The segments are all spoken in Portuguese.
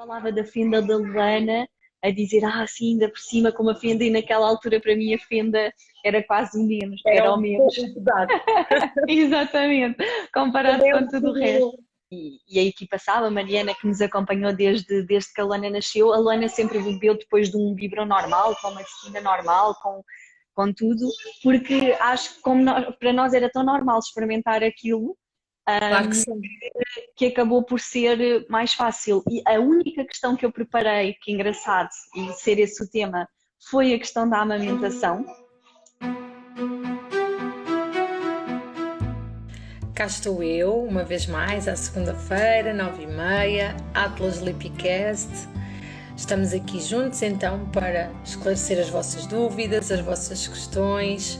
falava da fenda da Luana, a dizer, sim, ainda por cima com uma fenda, e naquela altura para mim a fenda era quase um menos, Era era o um menos. pouco pesado. Exatamente, comparado Também é um com tudo o resto. bocadinho. E a equipa sabe, a Mariana que nos acompanhou desde que a Luana nasceu, a Luana sempre bebeu depois de um biberon normal, com uma vacina normal, com tudo, porque acho que para nós era tão normal experimentar aquilo, Claro que sim. que acabou por ser mais fácil. E a única questão que eu preparei, que é engraçado, e ser esse o tema, foi a questão da amamentação. Cá estou eu, uma vez mais, à segunda-feira, 9h30, Atlas Lipicast. Estamos aqui juntos então para esclarecer as vossas dúvidas, as vossas questões,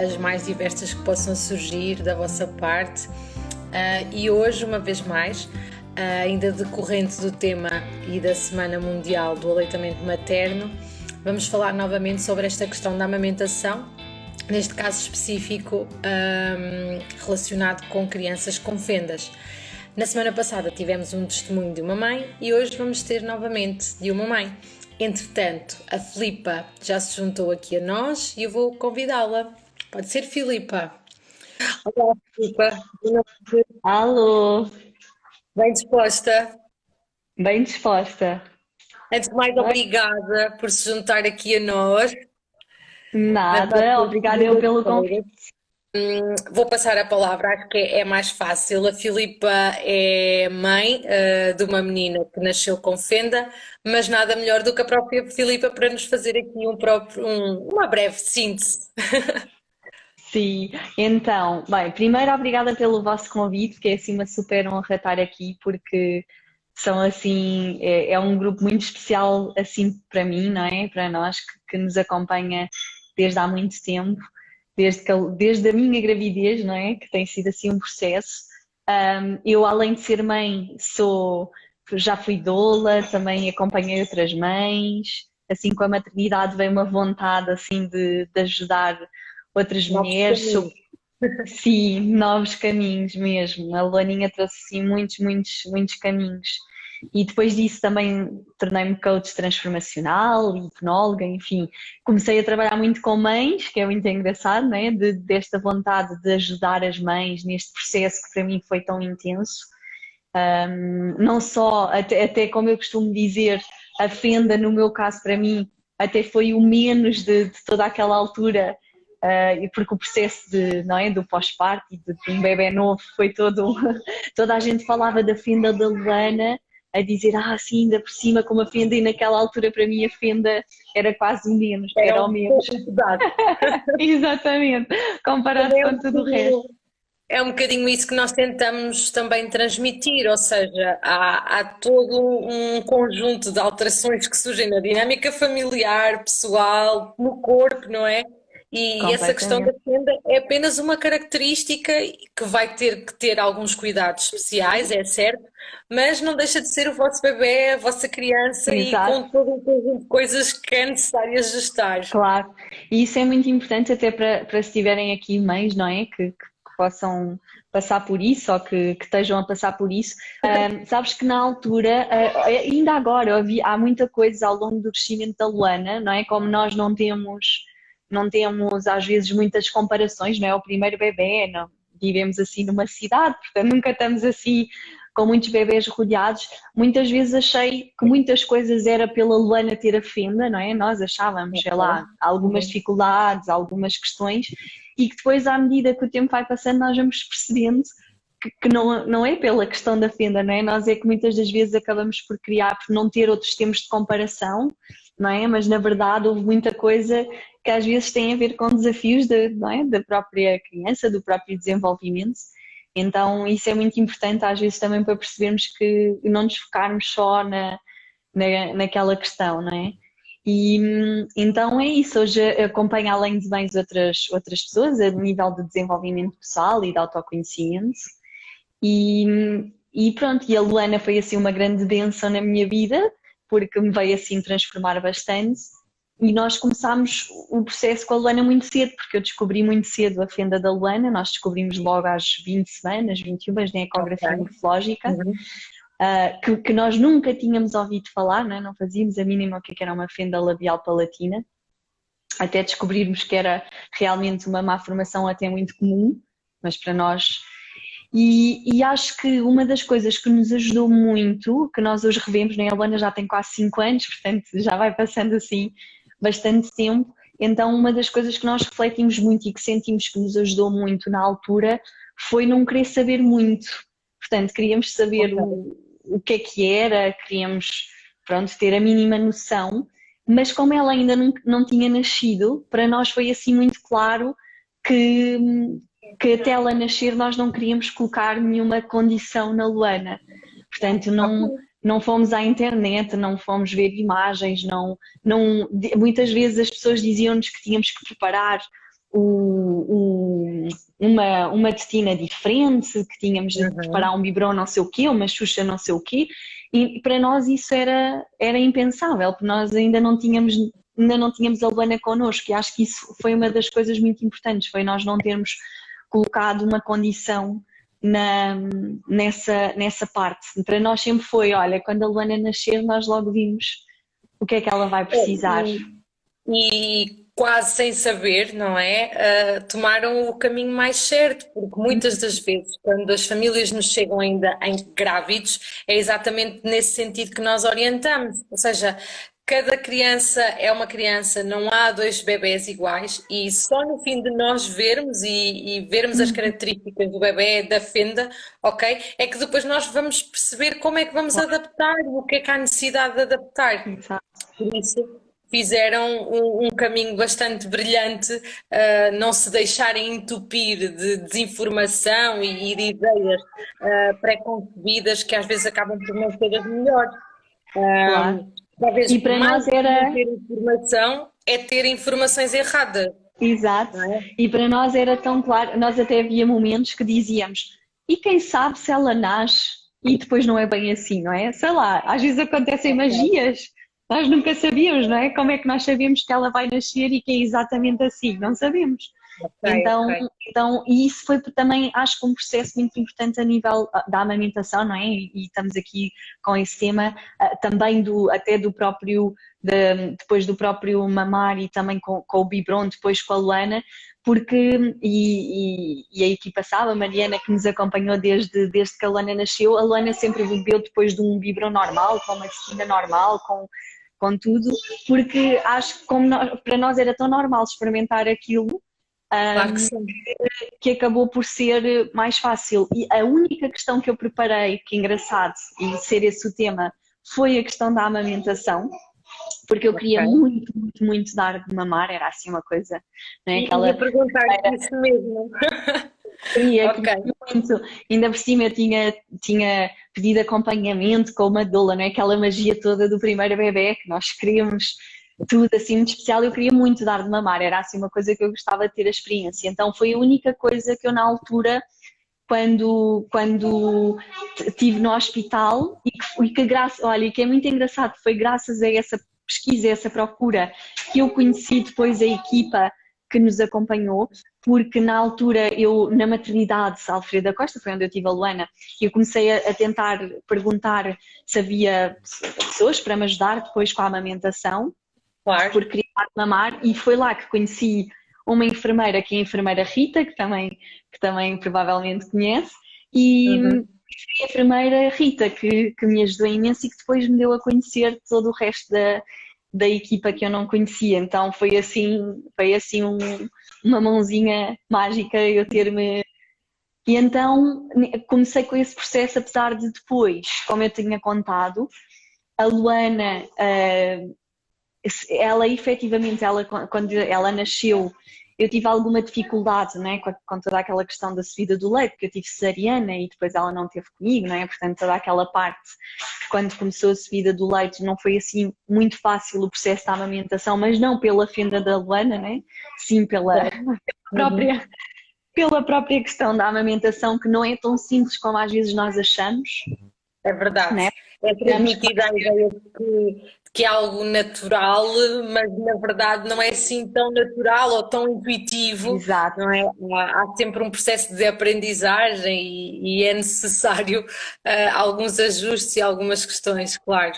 as mais diversas que possam surgir da vossa parte. E hoje, uma vez mais, ainda decorrente do tema e da Semana Mundial do Aleitamento Materno, vamos falar novamente sobre esta questão da amamentação, neste caso específico relacionado com crianças com fendas. Na semana passada tivemos um testemunho de uma mãe e hoje vamos ter novamente de uma mãe. Entretanto, a Filipa já se juntou aqui a nós e eu vou convidá-la. Pode ser, Filipa? Olá, Filipa. Alô, Bem disposta? bem disposta. Antes de mais, obrigada por se juntar aqui a nós nas Nada, nossas obrigada eu pelo convite. segundas-feiras. Vou passar a palavra, acho que é mais fácil. A Filipa é mãe de uma menina que nasceu com fenda, mas nada melhor do que a própria Filipa para nos fazer aqui uma breve síntese. Sim, então, bem, primeiro obrigada pelo vosso convite, que é assim uma super honra estar aqui, porque são assim, é um grupo muito especial assim para mim, não é? Para nós que nos acompanha desde há muito tempo, desde a minha gravidez, não é? Que tem sido assim um processo. Eu, além de ser mãe, já fui doula, também acompanhei outras mães, assim com a maternidade veio uma vontade assim de ajudar outras Novos mulheres. caminhos. Sim, novos caminhos mesmo. A Luaninha trouxe sim muitos, muitos, muitos caminhos. E depois disso também tornei-me coach transformacional, hipnóloga, enfim. Comecei a trabalhar muito com mães, que é muito engraçado, né? Desta vontade de ajudar as mães neste processo que para mim foi tão intenso. Não só, até como eu costumo dizer, a fenda, no meu caso, para mim, até foi o menos de toda aquela altura, e porque o processo não é, do pós-parto e de um bebê novo foi todo. Toda a gente falava da fenda da Luana, a dizer, sim, ainda por cima com uma fenda, e naquela altura para mim a fenda era quase o menos, Era era o um menos. pouco pesado. Exatamente, comparado Também com tudo o resto. é um bocadinho isso que nós tentamos também transmitir, ou seja, há todo um conjunto de alterações que surgem na dinâmica familiar, pessoal, no corpo, não é? E essa questão da Completamente. fenda é apenas uma característica que vai ter que ter alguns cuidados especiais, é certo, mas não deixa de ser o vosso bebé, a vossa criança e com Exato. todo um conjunto de coisas que é necessário ajustar. Claro, e isso é muito importante até para se tiverem aqui mães, não é? Que possam passar por isso ou que estejam a passar por isso. Sabes que na altura, ainda agora, há muita coisa ao longo do crescimento da Luana, não é? Como nós não temos às vezes muitas comparações, não é? O primeiro bebé, não, vivemos assim numa cidade, portanto nunca estamos assim com muitos bebés rodeados. Muitas vezes achei que muitas coisas era pela Luana ter a fenda, não é? Nós achávamos, sei lá, algumas Uhum. dificuldades, algumas questões, e que depois, à medida que o tempo vai passando, nós vamos percebendo que não é pela questão da fenda, não é? Nós é que muitas das vezes acabamos por criar, por não ter outros termos de comparação, não é? Mas na verdade houve muita coisa que às vezes tem a ver com desafios não é? Da própria criança, do próprio desenvolvimento. Então isso é muito importante às vezes também para percebermos que não nos focarmos só naquela questão, não é? E então é isso, hoje acompanho além de bens outras pessoas a nível de desenvolvimento pessoal e de autoconhecimento e pronto, e a Luana foi assim uma grande bênção na minha vida porque me veio assim transformar bastante e nós começámos o processo com a Luana muito cedo, porque eu descobri muito cedo a fenda da Luana, nós descobrimos logo às 20 semanas, 21, na ecografia Ok. morfológica. Uhum. que nós nunca tínhamos ouvido falar, não é? Não fazíamos a mínima o que era uma fenda labial palatina, até descobrirmos que era realmente uma má formação até muito comum, mas para nós. E acho que uma das coisas que nos ajudou muito, que nós hoje revemos, né? A Luana já tem quase 5 anos, portanto já vai passando assim bastante tempo, então uma das coisas que nós refletimos muito e que sentimos que nos ajudou muito na altura foi não querer saber muito, portanto queríamos saber o que era, queríamos, pronto, ter a mínima noção, mas como ela ainda não tinha nascido, para nós foi assim muito claro que até ela nascer nós não queríamos colocar nenhuma condição na Luana. Portanto, não fomos à internet, não fomos ver imagens, muitas vezes as pessoas diziam-nos que tínhamos que preparar uma tetina diferente, que tínhamos de preparar um biberon não sei o quê, uma xuxa não sei o quê, e para nós isso era impensável, porque nós ainda não tínhamos a Luana connosco, e acho que isso foi uma das coisas muito importantes, foi nós não termos colocado uma condição nessa parte. Para nós sempre foi, olha, quando a Luana nascer nós logo vimos o que é que ela vai precisar. E quase sem saber, não é? Tomaram o caminho mais certo, porque muitas das vezes, quando as famílias nos chegam ainda em grávidos, é exatamente nesse sentido que nós orientamos. Ou seja, cada criança é uma criança, não há dois bebés iguais, e só no fim de nós vermos e vermos as características do bebé, da fenda, ok? É que depois nós vamos perceber como é que vamos adaptar, o que é que há necessidade de adaptar. Exato. Por isso fizeram um caminho bastante brilhante, não se deixarem entupir de desinformação e de ideias pré-concebidas que às vezes acabam por não ser as melhores. Claro. Talvez E para mais nós era ter informação é ter informações erradas. exato, e para nós era tão claro, nós até havia momentos que dizíamos, e quem sabe se ela nasce e depois não é bem assim, não é? Sei lá, às vezes acontecem magias, nós nunca sabíamos, não é? Como é que nós sabemos que ela vai nascer e que é exatamente assim? Não sabemos. Então, e isso foi também, acho que um processo muito importante a nível da amamentação, não é? E estamos aqui com esse tema também até do próprio, depois do próprio mamar e também com o biberon, depois com a Luana, porque, e a equipa sabe, a Mariana que nos acompanhou desde que a Luana nasceu, a Luana sempre bebeu depois de um biberon normal, com uma tetina normal, com tudo, porque acho que para nós era tão normal experimentar aquilo, Claro que sim. que acabou por ser mais fácil. E a única questão que eu preparei, que é engraçado, e ser esse o tema, foi a questão da amamentação, porque eu queria muito, muito, muito dar de mamar, era assim uma coisa, não é? Ia perguntar isso mesmo. Queria muito, ainda por cima eu tinha pedido acompanhamento com uma doula, não é? Aquela magia toda do primeiro bebê, que nós queríamos tudo assim muito especial, eu queria muito dar de mamar, era assim uma coisa que eu gostava de ter a experiência, então foi a única coisa que eu na altura, quando estive no hospital, e que é muito engraçado, foi graças a essa pesquisa, a essa procura, que eu conheci depois a equipa que nos acompanhou, porque na altura eu, na maternidade Alfredo da Costa, foi onde eu tive a Luana, eu comecei a tentar perguntar se havia pessoas para me ajudar depois com a amamentação, claro, porque queria dar de mamar, e foi lá que conheci uma enfermeira, que é a enfermeira Rita, que também provavelmente conhece, e a enfermeira Rita, que me ajudou imenso e que depois me deu a conhecer todo o resto da equipa que eu não conhecia, então foi assim uma mãozinha mágica eu ter-me... E então comecei com esse processo, apesar de depois, como eu tinha contado, a Luana, ela efetivamente, quando ela nasceu, eu tive alguma dificuldade, não é? Com toda aquela questão da subida do leite, porque eu tive cesariana e depois ela não teve comigo, não é? Portanto, toda aquela parte, quando começou a subida do leite, não foi assim muito fácil o processo da amamentação, mas não pela fenda da Luana, não é? Sim pela própria questão da amamentação, que não é tão simples como às vezes nós achamos. É verdade. Né? É transmitida a ideia de que é algo natural, mas na verdade não é assim tão natural ou tão intuitivo, Exato, não é? Há sempre um processo de aprendizagem e é necessário alguns ajustes e algumas questões, claro.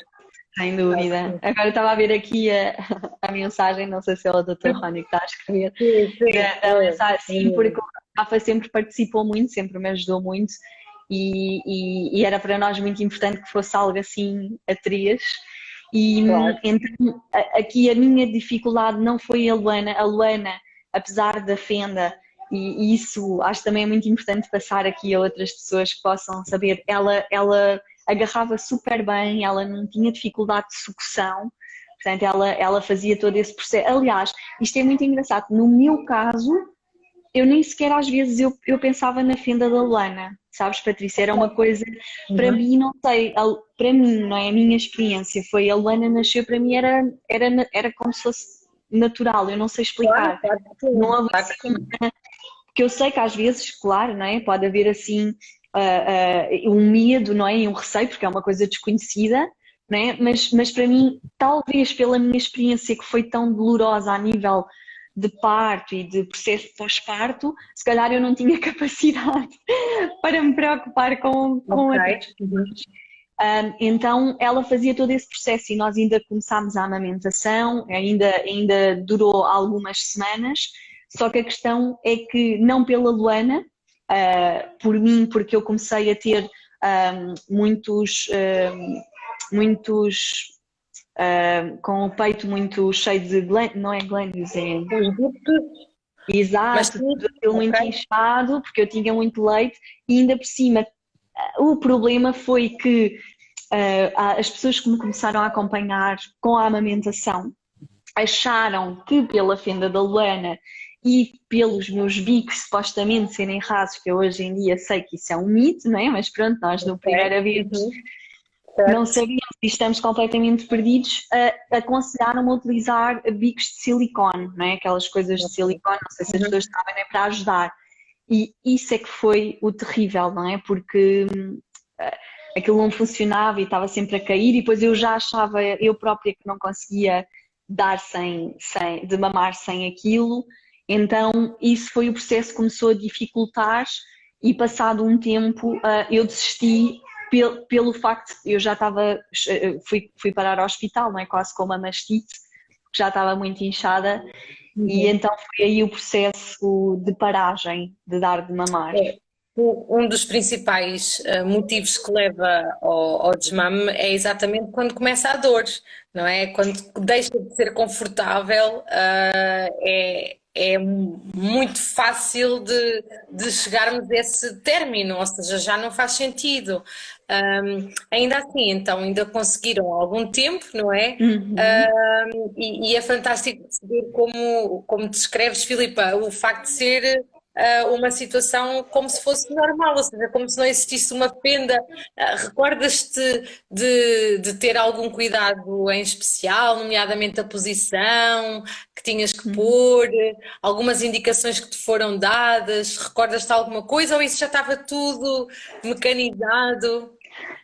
sem dúvida. Agora eu estava a ver aqui a mensagem, não sei se é o Dr. Rony que está a escrever, Sim, sim, da mensagem, sim, porque o Rafa sempre participou muito, sempre me ajudou muito e era para nós muito importante que fosse algo assim a três. E claro. então aqui a minha dificuldade não foi a Luana, apesar da fenda, e isso acho também é muito importante passar aqui a outras pessoas que possam saber, ela agarrava super bem, ela não tinha dificuldade de sucção, portanto ela fazia todo esse processo. Aliás, isto é muito engraçado, no meu caso eu nem sequer às vezes eu pensava na fenda da Luana, sabes, Patrícia? Era uma coisa, para Uhum. mim, não sei, para mim, não é? A minha experiência foi a Luana nasceu, para mim era como se fosse natural, eu não sei Claro, explicar. claro que Não sim, houve claro que assim, sim. porque eu sei que às vezes, claro, não é? Pode haver assim um medo, não é? E um receio, porque é uma coisa desconhecida, não é? Mas para mim, talvez pela minha experiência que foi tão dolorosa a nível de parto e de processo pós-parto, se calhar eu não tinha capacidade para me preocupar com Ok. outras. Uhum. Então ela fazia todo esse processo e nós ainda começámos a amamentação, ainda durou algumas semanas, só que a questão é que não pela Luana, por mim, porque eu comecei a ter muitos com o peito muito cheio de glândulos, não é glândulos, é Os dutos, mas exato, sim, tudo aquilo ok. muito inchado, porque eu tinha muito leite e ainda por cima o problema foi que as pessoas que me começaram a acompanhar com a amamentação acharam que pela fenda da Luana e pelos meus bicos supostamente serem rasos, que eu hoje em dia sei que isso é um mito, não é? Mas pronto, nós no Ok. primeira vez Uhum. não Certo. sabíamos e estamos completamente perdidos, aconselharam-me a utilizar bicos de silicone, não é? Aquelas coisas de Ok. silicone, não sei se as Uhum. pessoas sabem, é para ajudar. E isso é que foi o terrível, não é? Porque aquilo não funcionava e estava sempre a cair e depois eu já achava eu própria que não conseguia dar de mamar sem aquilo, então isso foi o processo que começou a dificultar e passado um tempo eu desisti pelo facto de eu já estava, fui parar ao hospital, não é? Quase com uma mastite, já estava muito inchada e Uhum. então foi aí o processo de paragem de dar de mamar. É. Um dos principais motivos que leva ao desmame é exatamente quando começa a dor, não é? Quando deixa de ser confortável, é muito fácil de chegarmos a esse término, ou seja, já não faz sentido. Ainda assim, então, ainda conseguiram algum tempo, não é? Uhum. E é fantástico perceber como descreves, Filipa, o facto de ser uma situação como se fosse normal, ou seja, como se não existisse uma fenda. Recordas-te de ter algum cuidado em especial, nomeadamente a posição que tinhas que Uhum. pôr, algumas indicações que te foram dadas? Recordas-te alguma coisa ou isso já estava tudo mecanizado?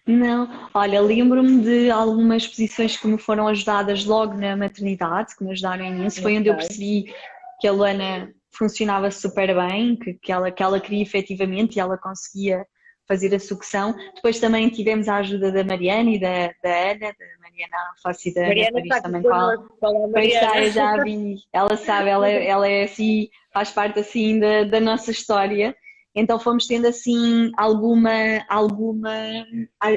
Não, olha, lembro-me de algumas posições que me foram ajudadas logo na maternidade, que me ajudaram imenso. Foi onde eu Ok. percebi que a Luana funcionava super bem, que ela queria efetivamente e ela conseguia fazer a sucção. Depois também tivemos a ajuda da Mariana e da Ana, da Mariana Alface e da Ana Mariana está Paris aqui também com ela. connosco. Olá, Pois está, Mariana. eu já vi, ela sabe, ela é assim, faz parte assim da nossa história. Então fomos tendo assim alguma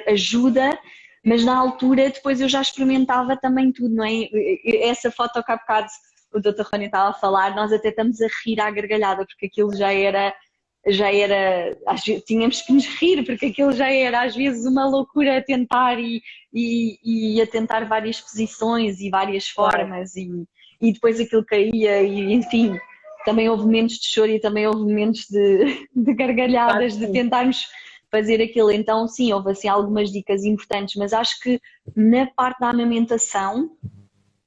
ajuda, mas na altura depois eu já experimentava também tudo, não é? Essa foto que há bocado o Dr. Rony estava a falar, nós até estamos a rir à gargalhada, porque aquilo já era, tínhamos que nos rir, porque aquilo já era às vezes uma loucura a tentar e a tentar várias posições e várias Claro, formas e depois aquilo caía e enfim, também houve momentos de choro e também houve momentos de claro gargalhadas, que de sim. tentarmos fazer aquilo. Então, sim, houve assim algumas dicas importantes, mas acho que na parte da amamentação,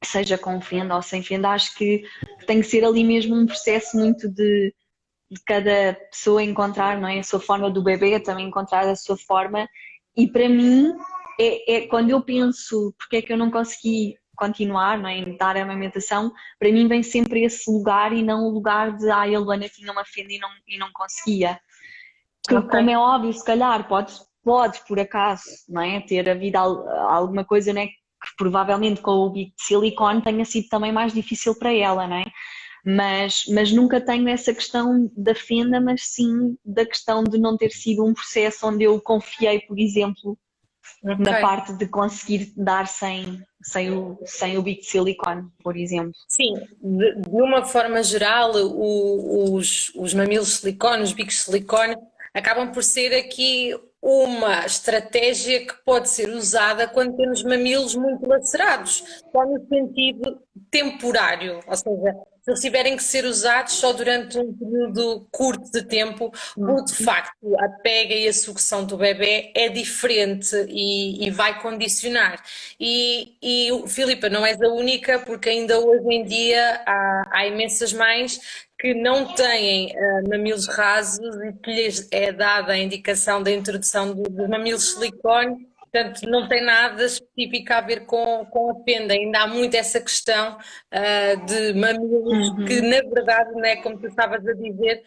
seja com fenda ou sem fenda, acho que tem que ser ali mesmo um processo muito de cada pessoa encontrar, não é? A sua forma do bebê, também encontrar a sua forma. E para mim, quando eu penso porque é que eu não consegui continuar, não é, em dar a amamentação, para mim vem sempre esse lugar e não o lugar de a Luana tinha uma fenda e não conseguia. Que, Ok. como é óbvio, se calhar podes por acaso, não é, ter havido alguma coisa, não é, que provavelmente com o bico de silicone tenha sido também mais difícil para ela, não é? Mas nunca tenho essa questão da fenda, mas sim da questão de não ter sido um processo onde eu confiei, por exemplo, Ok. na parte de conseguir dar sem o bico de silicone, por exemplo. Sim, de uma forma geral, os mamilos de silicone, os bicos de silicone, acabam por ser aqui uma estratégia que pode ser usada quando temos mamilos muito lacerados, só no sentido temporário, ou seja, se eles tiverem que ser usados só durante um período curto de tempo, porque de facto a pega e a sucção do bebê é diferente e vai condicionar. Filipa, não és a única, porque ainda hoje em dia há imensas mães que não têm mamilos rasos e que lhes é dada a indicação da introdução de mamilos de silicone, portanto não tem nada específico a ver com a fenda, ainda há muito essa questão de mamilos que Uhum. na verdade, né, como tu estavas a dizer,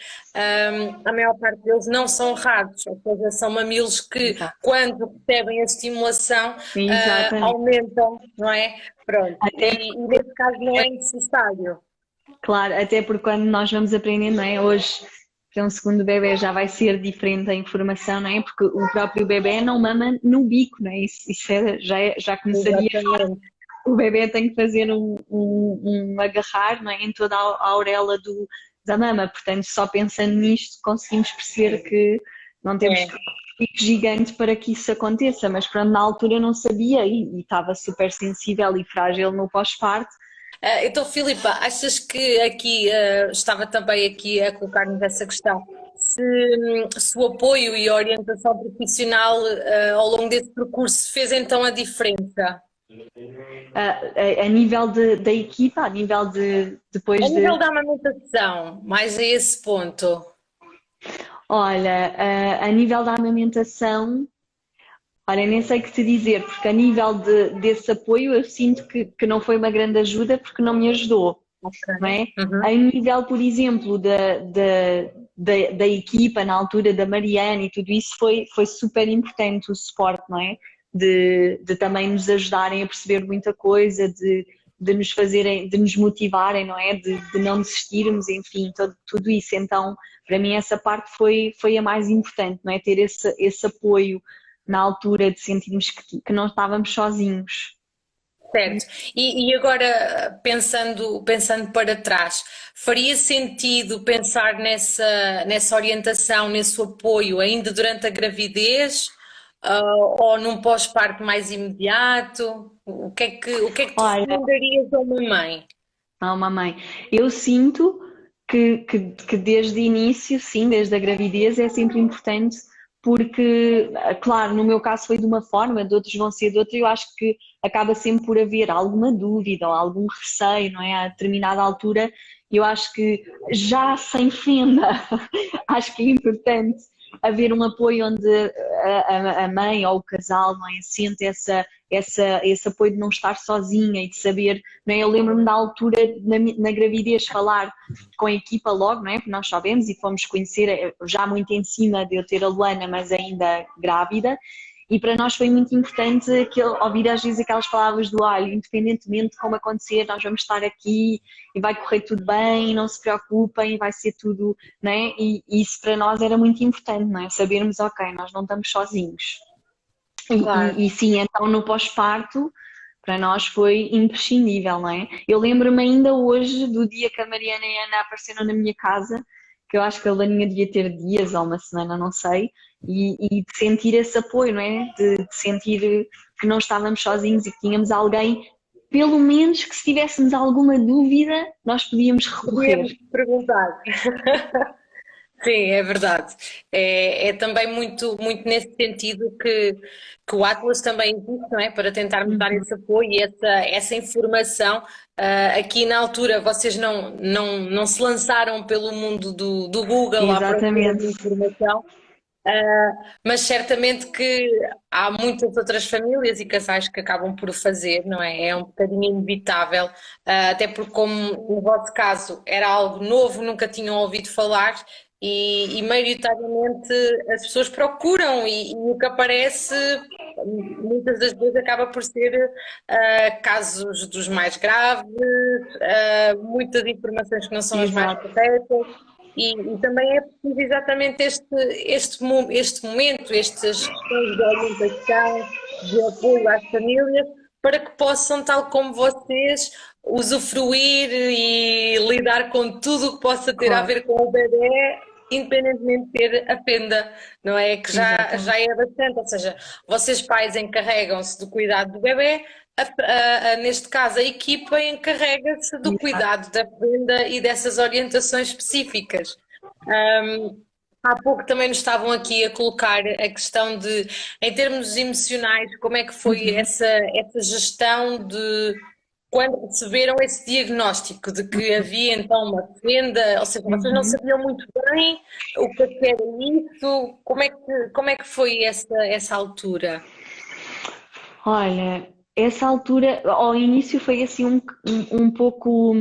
a maior parte deles não são rasos, ou seja, são mamilos que Exato. quando recebem a estimulação Exatamente. aumentam, não é? Pronto, Até e nesse caso não é necessário. Claro, até porque quando nós vamos aprendendo, não é? Hoje, para um segundo bebê já vai ser diferente a informação, não é? Porque o próprio bebê não mama no bico, não é? Já começaria. Exatamente. O bebê tem que fazer um agarrar, não é? Em toda a auréola da mama. Portanto, só pensando nisto, conseguimos perceber que não temos É. que ter um bico gigante para que isso aconteça. Mas pronto, na altura eu não sabia e estava super sensível e frágil no pós-parto. Então, Filipa, achas que aqui estava também aqui a colocar-nos essa questão? Se o apoio e a orientação profissional ao longo desse percurso fez então a diferença? A nível da equipa, a nível A depois nível de. da amamentação, mais a esse ponto. Olha, a nível da amamentação, olha, nem sei o que te dizer, porque a nível desse apoio eu sinto que não foi uma grande ajuda porque não me ajudou, Ok. não é? A Uhum. nível, por exemplo, da equipa, na altura da Mariana e tudo isso, foi super importante o suporte, não é? De também nos ajudarem a perceber muita coisa, de nos fazerem, de nos motivarem, não é? De não desistirmos, enfim, tudo isso. Então, para mim, essa parte foi a mais importante, não é? Ter esse apoio na altura de sentirmos que não estávamos sozinhos. Certo. E agora, pensando para trás, faria sentido pensar nessa orientação, nesse apoio ainda durante a gravidez, ou num pós-parto mais imediato? O que é que tu Olha, recomendarias a uma mãe? não, mamãe, eu sinto que desde o início, sim, desde a gravidez, é sempre importante, porque, claro, no meu caso foi de uma forma, de outros vão ser de outra, e eu acho que acaba sempre por haver alguma dúvida ou algum receio, não é? A determinada altura, eu acho que já sem fenda, acho que é importante haver um apoio onde a mãe ou o casal, não é? Sente esse apoio de não estar sozinha e de saber, não é? Eu lembro-me da altura na gravidez falar com a equipa logo, não é? Porque nós sabemos e fomos conhecer já muito em cima de eu ter a Luana, mas ainda grávida. E para nós foi muito importante ouvir às vezes aquelas palavras do olho, independentemente de como acontecer, nós vamos estar aqui e vai correr tudo bem, não se preocupem, vai ser tudo, não é? E isso para nós era muito importante, não é? Sabermos, ok, nós não estamos sozinhos. Claro. E sim, então no pós-parto, para nós foi imprescindível, não é? Eu lembro-me ainda hoje do dia que a Mariana e a Ana apareceram na minha casa, que eu acho que a Laninha devia ter dias ou uma semana, não sei, e de sentir esse apoio, não é? De sentir que não estávamos sozinhos e que tínhamos alguém, pelo menos que se tivéssemos alguma dúvida, nós podíamos recorrer. Podíamos perguntar. Sim, é verdade. É também muito nesse sentido que o Atlas também existe, não é? Para tentarmos dar Uhum. esse apoio e essa informação. Aqui na altura vocês não se lançaram pelo mundo do Google à procura de Exatamente. informação. Mas certamente que há muitas outras famílias e casais que acabam por o fazer, não é? É um bocadinho inevitável, até porque, como no vosso caso era algo novo, nunca tinham ouvido falar e maioritariamente as pessoas procuram e o que aparece muitas das vezes acaba por ser casos dos mais graves, muitas informações que não são as mais Exato, corretas. E também é preciso exatamente este momento, estas questões de orientação, de apoio às famílias, para que possam, tal como vocês, usufruir e lidar com tudo o que possa ter a claro, ver com o bebê, independentemente de ter a fenda, não é? Que já exatamente. é bastante, ou seja, vocês pais encarregam-se do cuidado do bebê, neste caso, a equipa encarrega-se do Exato. cuidado da venda e dessas orientações específicas. Há pouco também nos estavam aqui a colocar a questão de, em termos emocionais, como é que foi Uhum, essa gestão de quando receberam esse diagnóstico de que havia então uma fenda, ou seja, vocês não uhum. sabiam muito bem o que é que era isso, como é que foi essa altura? Olha, essa altura, ao início foi assim um pouco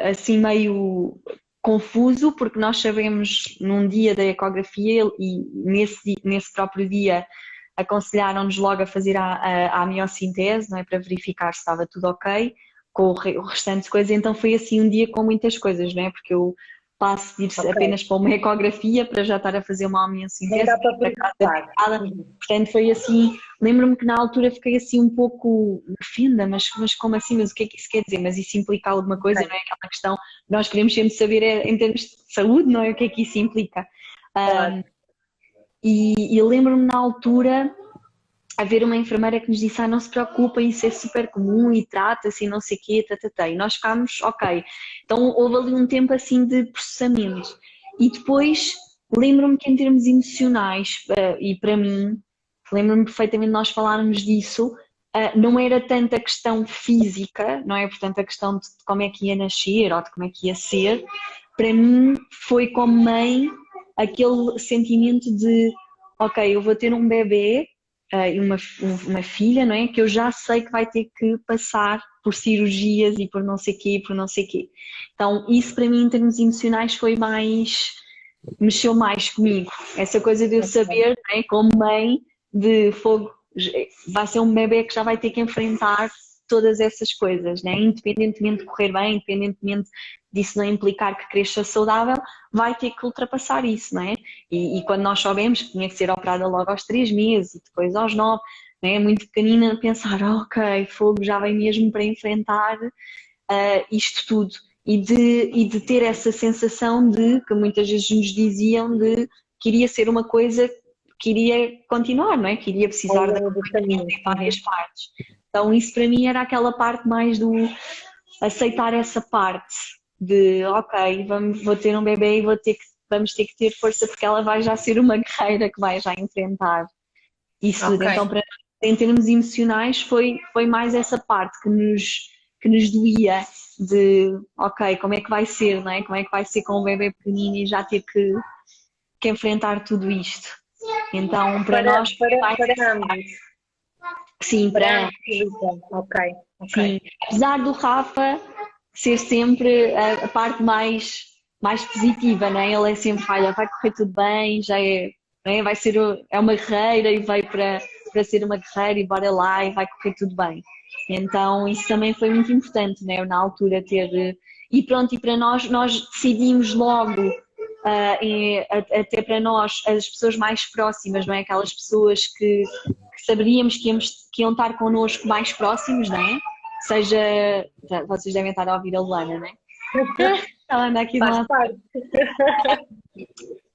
assim meio confuso, porque nós sabemos num dia da ecografia e nesse próprio dia aconselharam-nos logo a fazer a amniocentese, não é, para verificar se estava tudo ok, com o restante de coisas, então foi assim um dia com muitas coisas, não é, porque eu passo de ir Ok, apenas para uma ecografia para já estar a fazer uma nem amniocentese, dá para para casa processar. marcada, Uhum. portanto foi assim. Lembro-me que na altura fiquei assim um pouco ofenda, mas como assim? Mas o que é que isso quer dizer? Mas isso implica alguma coisa, não Ok, é? Aquela questão que nós queremos sempre saber em termos de saúde, não é? O que é que isso implica? claro. E lembro-me na altura haver uma enfermeira que nos disse: não se preocupem, isso é super comum e trata-se e não sei o quê, tatatá. E nós ficámos, ok. Então houve ali um tempo assim de processamento. E depois lembro-me que em termos emocionais, e para mim, lembro-me perfeitamente de nós falarmos disso, não era tanto a questão física, não é? Portanto, a questão de como é que ia nascer ou de como é que ia ser. Para mim foi como mãe aquele sentimento de: ok, eu vou ter um bebê e uma filha, não é? Que eu já sei que vai ter que passar por cirurgias e por não sei quê, e por não sei quê. Então, isso para mim, em termos emocionais, foi mais, mexeu mais comigo. Essa coisa de eu saber, não é? Como mãe, de fogo, vai ser um bebê que já vai ter que enfrentar todas essas coisas, né? Independentemente de correr bem, independentemente disso não implicar que cresça saudável, vai ter que ultrapassar isso, não é? E quando nós soubemos que tinha que ser operada logo aos 3 meses e depois aos 9, né? Muito pequenina, pensar: ok, fogo já vem mesmo para enfrentar isto tudo. E de ter essa sensação de, que muitas vezes nos diziam, de que iria ser uma coisa que iria continuar, não é? Que iria Ao precisar de longo do acompanhamento caminho. em várias Uhum. partes. Então isso para mim era aquela parte mais do aceitar essa parte de: ok, vou ter um bebê e vamos ter que ter força porque ela vai já ser uma guerreira que vai já enfrentar isso tudo. Ok. Então, para nós, em termos emocionais, foi mais essa parte que nos doía de: ok, como é que vai ser, não é? Como é que vai ser com o bebê pequenino e já ter que enfrentar tudo isto. Então, para Para, nós foi para, mais para essa parte. ambos. Sim, Para para ambos, Filipe. Ok, ok. sim. Apesar do Rafa ser sempre a parte mais positiva, não é? Ele é sempre: olha, vai correr tudo bem, já é, não é? Vai ser, é uma guerreira e veio para ser uma guerreira e bora lá e vai correr tudo bem. Então isso também foi muito importante, né? Na altura ter. E pronto, e para nós decidimos logo, até para nós, as pessoas mais próximas, não é? Aquelas pessoas que saberíamos que iam estar connosco mais próximos, não é? Seja, vocês devem estar a ouvir a Luana, não é? Ela anda aqui de Faz lado. parte.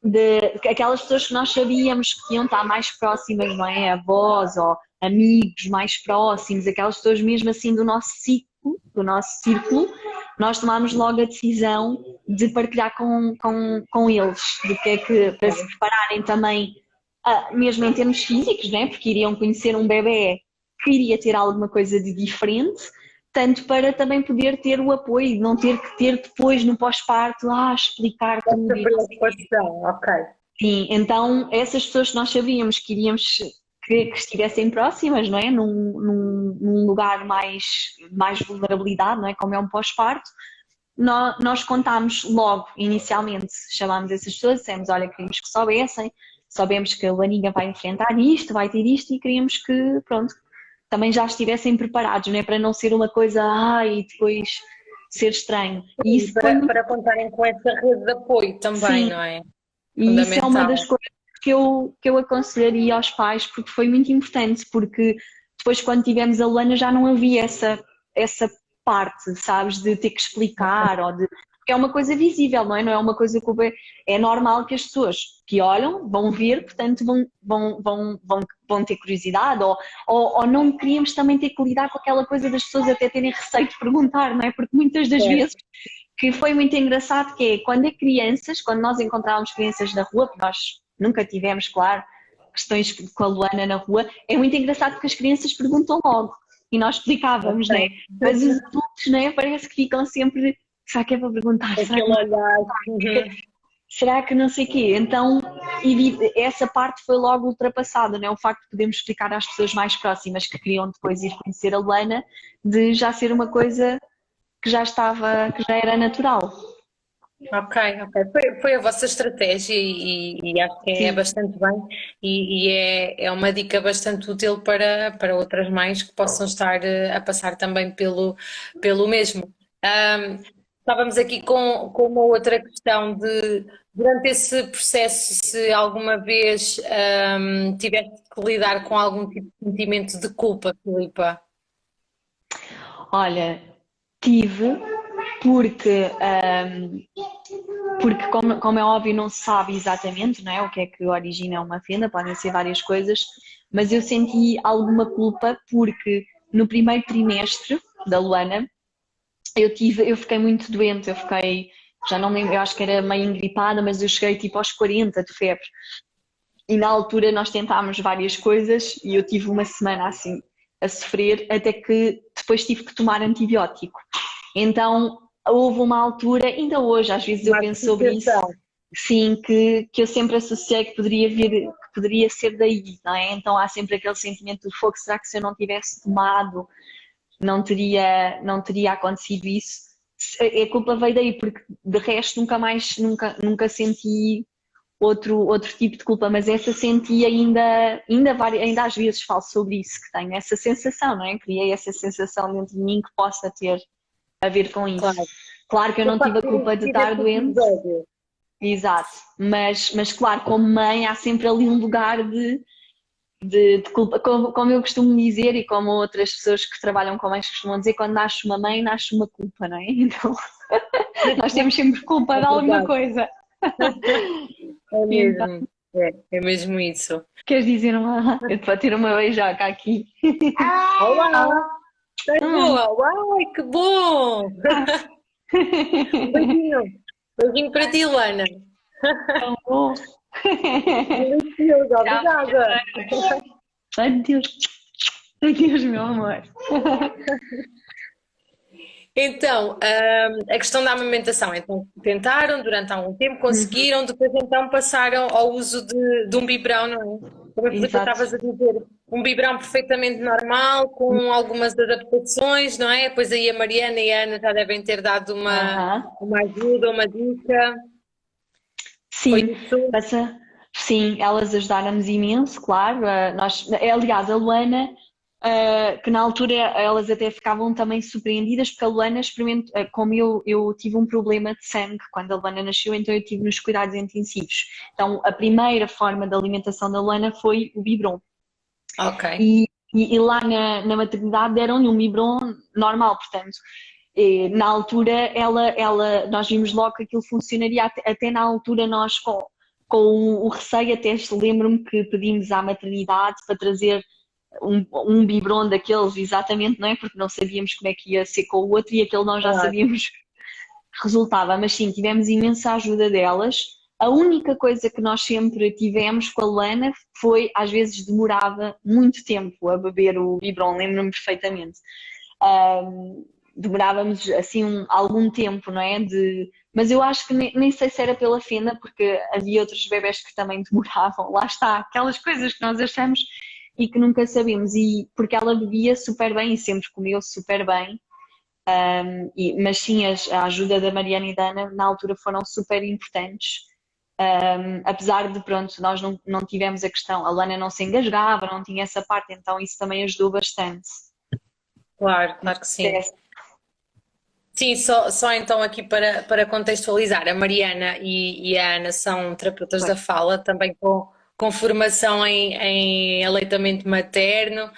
De aquelas pessoas que nós sabíamos que iam estar mais próximas, não é? Avós ou amigos mais próximos, aquelas pessoas mesmo assim do nosso círculo, nós tomámos logo a decisão de partilhar com eles, do que é que, para se prepararem também, mesmo em termos físicos, não é? Porque iriam conhecer um bebê que iria ter alguma coisa de diferente, tanto para também poder ter o apoio e não ter que ter depois no pós-parto explicar tudo Essa e não sei. preocupação, ok. Sim, então essas pessoas que nós sabíamos que iríamos que estivessem próximas, não é? Num lugar mais vulnerabilidade, não é? Como é um pós-parto, nós contámos logo, inicialmente, chamámos essas pessoas, dissemos, olha, queríamos que soubessem, sabemos que a Laninha vai enfrentar isto, vai ter isto e queríamos que, pronto, também já estivessem preparados, não é? Para não ser uma coisa, e depois ser estranho. E E isso foi muito, para contarem com essa rede de apoio também, sim, não é? e isso é uma das Fundamental. coisas que eu aconselharia aos pais, porque foi muito importante, porque depois quando tivemos a Luana já não havia essa parte, sabes, de ter que explicar, ou de, porque é uma coisa visível, não é? Não é uma coisa que é normal que as pessoas que olham vão ver, portanto vão ter curiosidade, ou não queríamos também ter que lidar com aquela coisa das pessoas até terem receio de perguntar, não é? Porque muitas das É. vezes que foi muito engraçado, que é quando é crianças, quando nós encontrávamos crianças na rua, porque nós nunca tivemos, claro, questões com a Luana na rua, é muito engraçado porque as crianças perguntam logo e nós explicávamos, né? Ok. Mas os adultos, né, parece que ficam sempre, será que é para perguntar? Aquele olhar. Uhum. Será que não sei o quê? Então, essa parte foi logo ultrapassada, né? O facto de podermos explicar às pessoas mais próximas que queriam depois ir conhecer a Luana, de já ser uma coisa que já estava, que já era natural. Ok, ok. Foi a vossa estratégia e acho que é Sim. bastante bem é uma dica bastante útil para outras mães que possam estar a passar também pelo mesmo. Estávamos aqui com uma outra questão de, durante esse processo, se alguma vez tiveste que lidar com algum tipo de sentimento de culpa, Filipa. Olha, tive, porque, porque como é óbvio, não se sabe exatamente, não é, o que é que origina uma fenda, podem ser várias coisas, mas eu senti alguma culpa porque no primeiro trimestre da Luana eu fiquei muito doente, já não lembro, eu acho que era meio engripada, mas eu cheguei tipo aos 40 de febre. E na altura nós tentámos várias coisas e eu tive uma semana assim a sofrer, até que depois tive que tomar antibiótico. Então houve uma altura, ainda hoje às vezes eu Uma penso sobre isso, associação. sim, que eu sempre associei que poderia vir, que poderia ser daí, não é? Então há sempre aquele sentimento de fogo, será que se eu não tivesse tomado não teria acontecido isso? A culpa veio daí, porque de resto nunca senti outro tipo de culpa, mas essa senti ainda às vezes falo sobre isso, que tenho essa sensação, não é? Criei essa sensação dentro de mim que possa ter a ver com isso. Claro. Claro que eu Eu não tive a faço culpa de estar esse doente, episódio. exato, mas claro, como mãe há sempre ali um lugar de culpa, como eu costumo dizer e como outras pessoas que trabalham com mães costumam dizer, quando nasce uma mãe, nasce uma culpa, não é? Então nós temos sempre culpa É de alguma verdade. coisa. É Então, mesmo. É mesmo isso. queres dizer uma? Eu te vou ter uma beijoca aqui. Olá! Estás Hum, boa? Uai, que bom! Um beijinho. Beijinho para ti, Luana. tão bom. Delicioso, Tchau. obrigada. Adeus. Adeus, meu amor. Então, a questão da amamentação. Então, tentaram durante algum tempo, conseguiram, depois então passaram ao uso de um biberão, não é? Como a Filipe Exato. estavas a dizer, um biberão perfeitamente normal, com algumas adaptações, não é? Pois aí a Mariana e a Ana já devem ter dado Aham. uma ajuda, uma dica. Foi Sim, isso? sim, elas ajudaram-nos imenso, claro. Aliás, a Luana, que na altura elas até ficavam também surpreendidas, porque a Luana experimentou, como eu tive um problema de sangue quando a Luana nasceu, então eu tive nos cuidados intensivos. Então a primeira forma de alimentação da Luana foi o biberon. Ok. E lá na maternidade deram-lhe um biberon normal, portanto. Na altura, nós vimos logo que aquilo funcionaria, até na altura nós com o receio, até lembro-me que pedimos à maternidade para trazer um biberon daqueles, exatamente, não é? Porque não sabíamos como é que ia ser com o outro e aquele nós já Claro. sabíamos que resultava, mas sim, tivemos imensa ajuda delas. A única coisa que nós sempre tivemos com a Luana foi, às vezes demorava muito tempo a beber o biberon, lembro-me perfeitamente. demorávamos assim algum tempo, não é? Mas eu acho que nem sei se era pela fenda, porque havia outros bebés que também demoravam. Lá está, aquelas coisas que nós achamos e que nunca sabíamos. E porque ela bebia super bem e sempre comeu super bem. Mas sim, a ajuda da Mariana e da Ana na altura foram super importantes. Apesar de, pronto, nós não tivemos a questão, a Lana não se engasgava, não tinha essa parte, então isso também ajudou bastante. Claro, claro que sim. Sim, só então aqui para contextualizar, a Mariana e a Ana são terapeutas da fala, também com formação em aleitamento materno,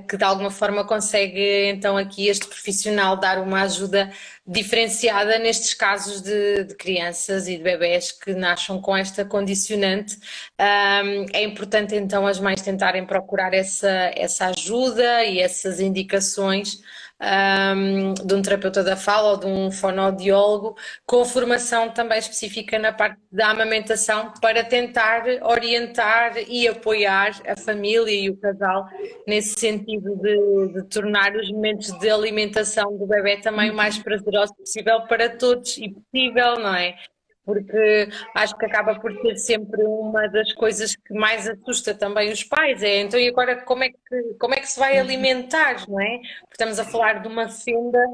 que de alguma forma consegue então aqui este profissional dar uma ajuda diferenciada nestes casos de crianças e de bebés que nasçam com esta condicionante. É importante então as mães tentarem procurar essa ajuda e essas indicações de um terapeuta da fala ou de um fonoaudiólogo com formação também específica na parte da amamentação para tentar orientar e apoiar a família e o casal nesse sentido de tornar os momentos de alimentação do bebé também o mais prazeroso possível para todos e possível, não é? Porque acho que acaba por ser sempre uma das coisas que mais assusta também os pais, então e agora como é que se vai alimentar, não é? Porque estamos a falar de uma fenda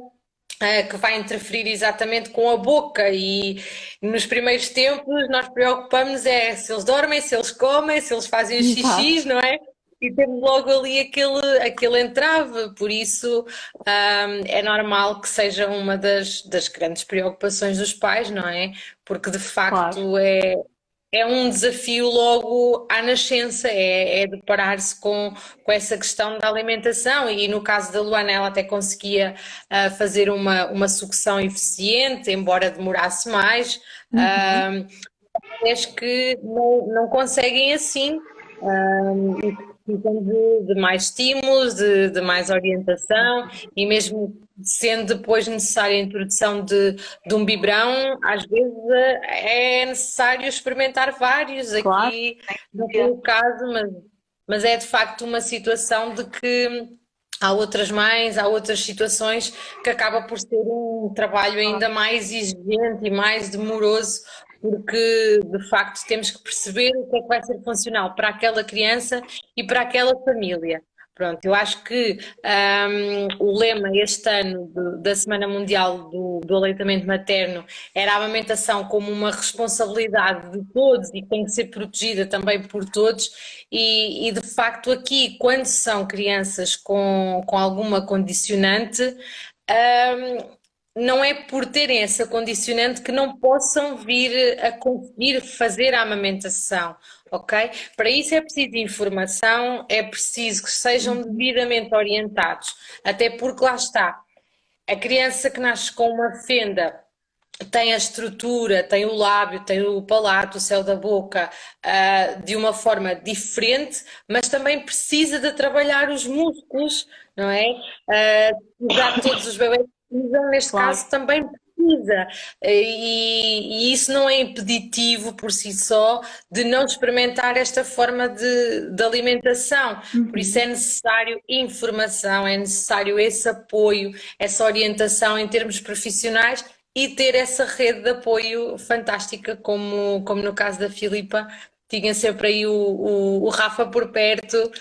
que vai interferir exatamente com a boca e nos primeiros tempos nós preocupamos se eles dormem, se eles comem, se eles fazem os xixis, não é? E temos logo ali aquele entrave, por isso é normal que seja uma das grandes preocupações dos pais, não é? Porque de facto Claro. é um desafio logo à nascença, é deparar-se com essa questão da alimentação e no caso da Luana ela até conseguia fazer uma sucção eficiente, embora demorasse mais, acho que não conseguem assim e precisam de mais estímulos, de mais orientação e mesmo sendo depois necessária a introdução de um biberão, às vezes é necessário experimentar vários, Claro, aqui não foi o caso, mas é de facto uma situação de que há outras mães, há outras situações que acaba por ser um trabalho ainda mais exigente e mais demoroso porque de facto temos que perceber o que é que vai ser funcional para aquela criança e para aquela família. Pronto, eu acho que o lema este ano da Semana Mundial do Aleitamento Materno era a amamentação como uma responsabilidade de todos e que tem que ser protegida também por todos e de facto aqui quando são crianças com alguma condicionante não é por terem essa condicionante que não possam vir a conseguir fazer a amamentação, ok? Para isso é preciso informação, é preciso que sejam devidamente orientados, até porque lá está, a criança que nasce com uma fenda tem a estrutura, tem o lábio, tem o palato, o céu da boca, de uma forma diferente, mas também precisa de trabalhar os músculos, não é? Já todos os bebês precisam, neste claro. caso também precisa. E isso não é impeditivo por si só de não experimentar esta forma de alimentação. Por isso é necessário informação, é necessário esse apoio, essa orientação em termos profissionais e ter essa rede de apoio fantástica, como no caso da Filipa, tinha sempre aí o Rafa por perto,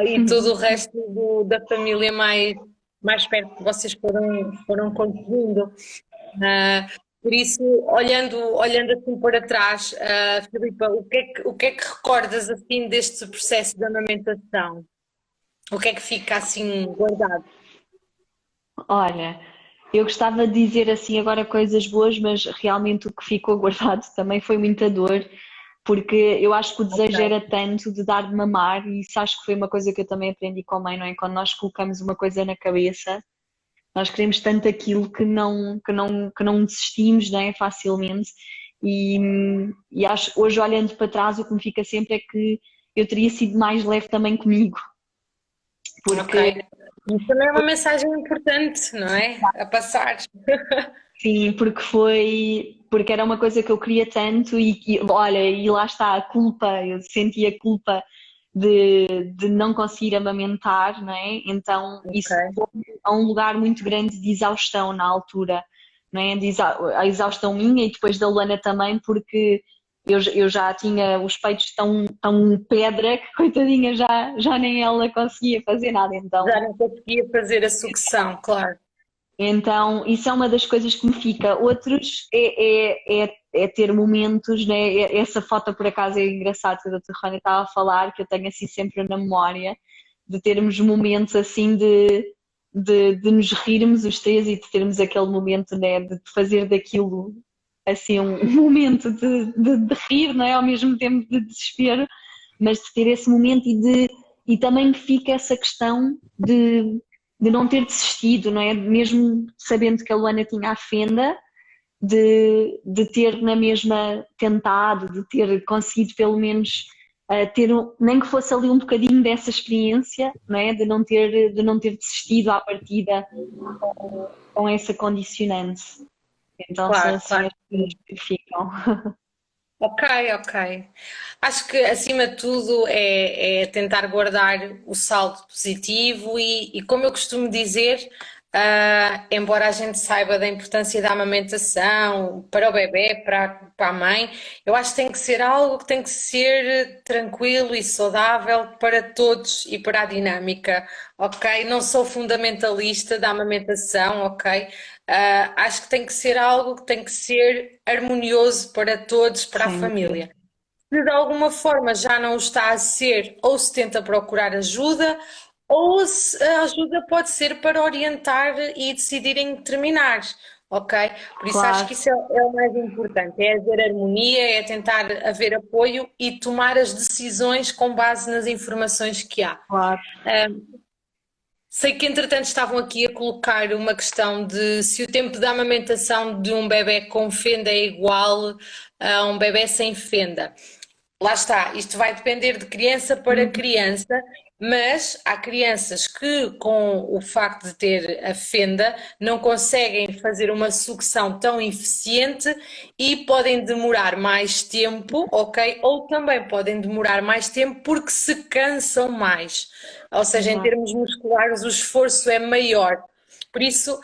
e todo o resto da família mais perto que vocês foram conseguindo. Por isso, olhando assim para trás, Filipa, o que é que recordas assim deste processo de amamentação? O que é que fica assim guardado? Olha, eu gostava de dizer assim agora coisas boas, mas realmente o que ficou guardado também foi muita dor, porque eu acho que o desejo era tanto de dar de mamar, e isso acho que foi uma coisa que eu também aprendi com a mãe, não é? Quando nós colocamos uma coisa na cabeça, nós queremos tanto aquilo que não desistimos, não é? Facilmente. E, e acho, hoje olhando para trás, o que me fica sempre é que eu teria sido mais leve também comigo, porque Ok. Isso também é uma mensagem importante, não é? A passar. sim, porque era uma coisa que eu queria tanto olha, e lá está a culpa, eu sentia culpa de não conseguir amamentar, não é? Então isso Ok. levou a um lugar muito grande de exaustão na altura, não é? A exaustão minha e depois da Luana também, porque eu já tinha os peitos tão pedra que, coitadinha, já nem ela conseguia fazer nada. Já não conseguia fazer a sucção, claro. Então, isso é uma das coisas que me fica. Outros é ter momentos, né? Essa foto, por acaso, é engraçado que a doutora Rony estava a falar, que eu tenho assim sempre na memória, de termos momentos assim de nos rirmos os três e de termos aquele momento, né? De fazer daquilo assim um momento de rir, não é? Ao mesmo tempo de desespero, mas de ter esse momento e também me fica essa questão de não ter desistido, não é? Mesmo sabendo que a Luana tinha a fenda, de ter na mesma tentado, de ter conseguido pelo menos ter, nem que fosse ali um bocadinho dessa experiência, não é? De não ter desistido à partida com essa condicionante. Então são Claro, assim claro as que coisas sim. que ficam. Ok, ok. Acho que acima de tudo é tentar guardar o saldo positivo e como eu costumo dizer, embora a gente saiba da importância da amamentação para o bebé, para a mãe, eu acho que tem que ser algo que tem que ser tranquilo e saudável para todos e para a dinâmica, ok? Não sou fundamentalista da amamentação, ok? Acho que tem que ser algo que tem que ser harmonioso para todos, para a Sem dúvida. família. Se de alguma forma já não o está a ser, ou se tenta procurar ajuda, ou se a ajuda pode ser para orientar e decidirem terminar, ok? Por isso acho Claro, que isso é o mais importante, é haver harmonia, é tentar haver apoio e tomar as decisões com base nas informações que há. claro. Sei que entretanto estavam aqui a colocar uma questão de se o tempo de amamentação de um bebé com fenda é igual a um bebé sem fenda. Lá está, isto vai depender de criança para Uhum. criança, mas há crianças que, com o facto de ter a fenda, não conseguem fazer uma sucção tão eficiente e podem demorar mais tempo, ok? Ou também podem demorar mais tempo porque se cansam mais. Ou seja, em Exato. termos musculares, o esforço é maior. Por isso,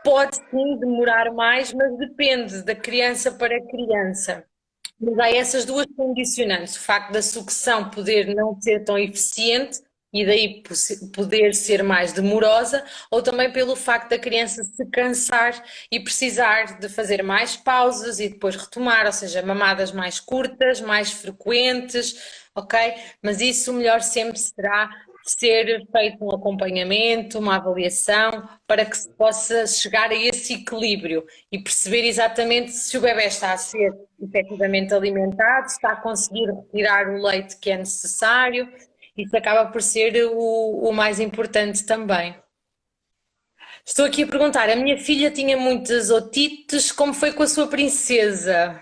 pode sim demorar mais, mas depende da criança para criança. Mas há essas duas condicionantes, o facto da sucção poder não ser tão eficiente e daí poder ser mais demorosa, ou também pelo facto da criança se cansar e precisar de fazer mais pausas e depois retomar, ou seja, mamadas mais curtas, mais frequentes, ok? Mas isso o melhor sempre será ser feito um acompanhamento, uma avaliação, para que se possa chegar a esse equilíbrio e perceber exatamente se o bebé está a ser efetivamente alimentado, se está a conseguir retirar o leite que é necessário. Isso acaba por ser o mais importante também. Estou aqui a perguntar, a minha filha tinha muitas otites, como foi com a sua princesa?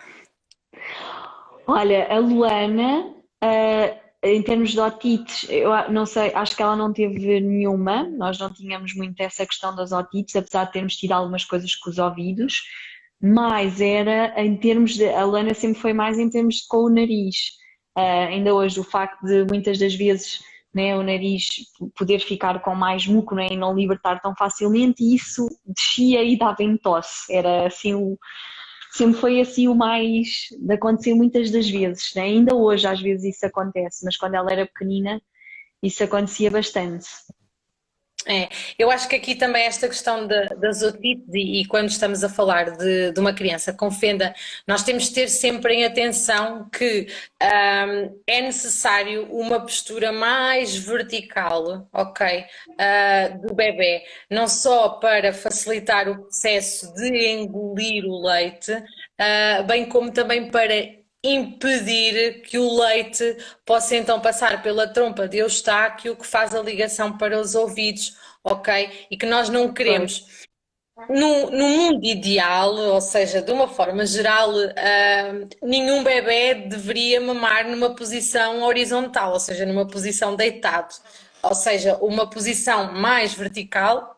Olha, a Luana, em termos de otites, não sei, acho que ela não teve nenhuma. Nós não tínhamos muito essa questão das otites, apesar de termos tido algumas coisas com os ouvidos, mas era em termos de. A Luana sempre foi mais em termos de com o nariz. Ainda hoje, o facto de muitas das vezes, né, o nariz poder ficar com mais muco, né, e não libertar tão facilmente, e isso descia e dava em tosse. Era assim sempre foi assim o mais de acontecer muitas das vezes, né? Ainda hoje às vezes isso acontece, mas quando ela era pequenina isso acontecia bastante. É, eu acho que aqui também esta questão das otites e quando estamos a falar de uma criança com fenda, nós temos de ter sempre em atenção que é necessário uma postura mais vertical, ok, do bebé, não só para facilitar o processo de engolir o leite, bem como também para impedir que o leite possa então passar pela trompa de Eustáquio, que faz a ligação para os ouvidos, ok? E que nós não Pois, queremos. No mundo ideal, ou seja, de uma forma geral, nenhum bebé deveria mamar numa posição horizontal, ou seja, numa posição deitado. Ou seja, uma posição mais vertical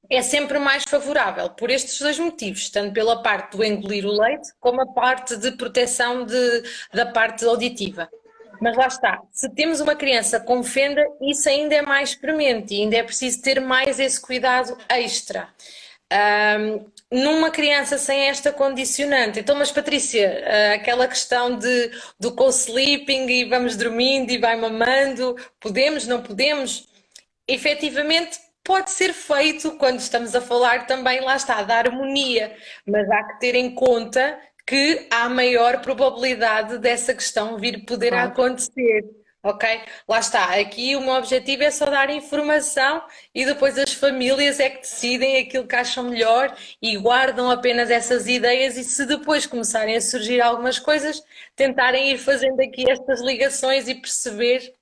é sempre mais favorável por estes dois motivos, tanto pela parte do engolir o leite, como a parte de proteção da parte auditiva. Mas lá está, se temos uma criança com fenda, isso ainda é mais premente e ainda é preciso ter mais esse cuidado extra. Numa criança sem esta condicionante, então, mas Patrícia, aquela questão do co-sleeping e vamos dormindo e vai mamando, podemos, não podemos? Efetivamente, pode ser feito quando estamos a falar também, lá está, da harmonia, mas há que ter em conta que há maior probabilidade dessa questão vir poder a Claro. acontecer. Ok? Lá está. Aqui o meu objetivo é só dar informação e depois as famílias é que decidem aquilo que acham melhor e guardam apenas essas ideias e se depois começarem a surgir algumas coisas, tentarem ir fazendo aqui estas ligações e perceber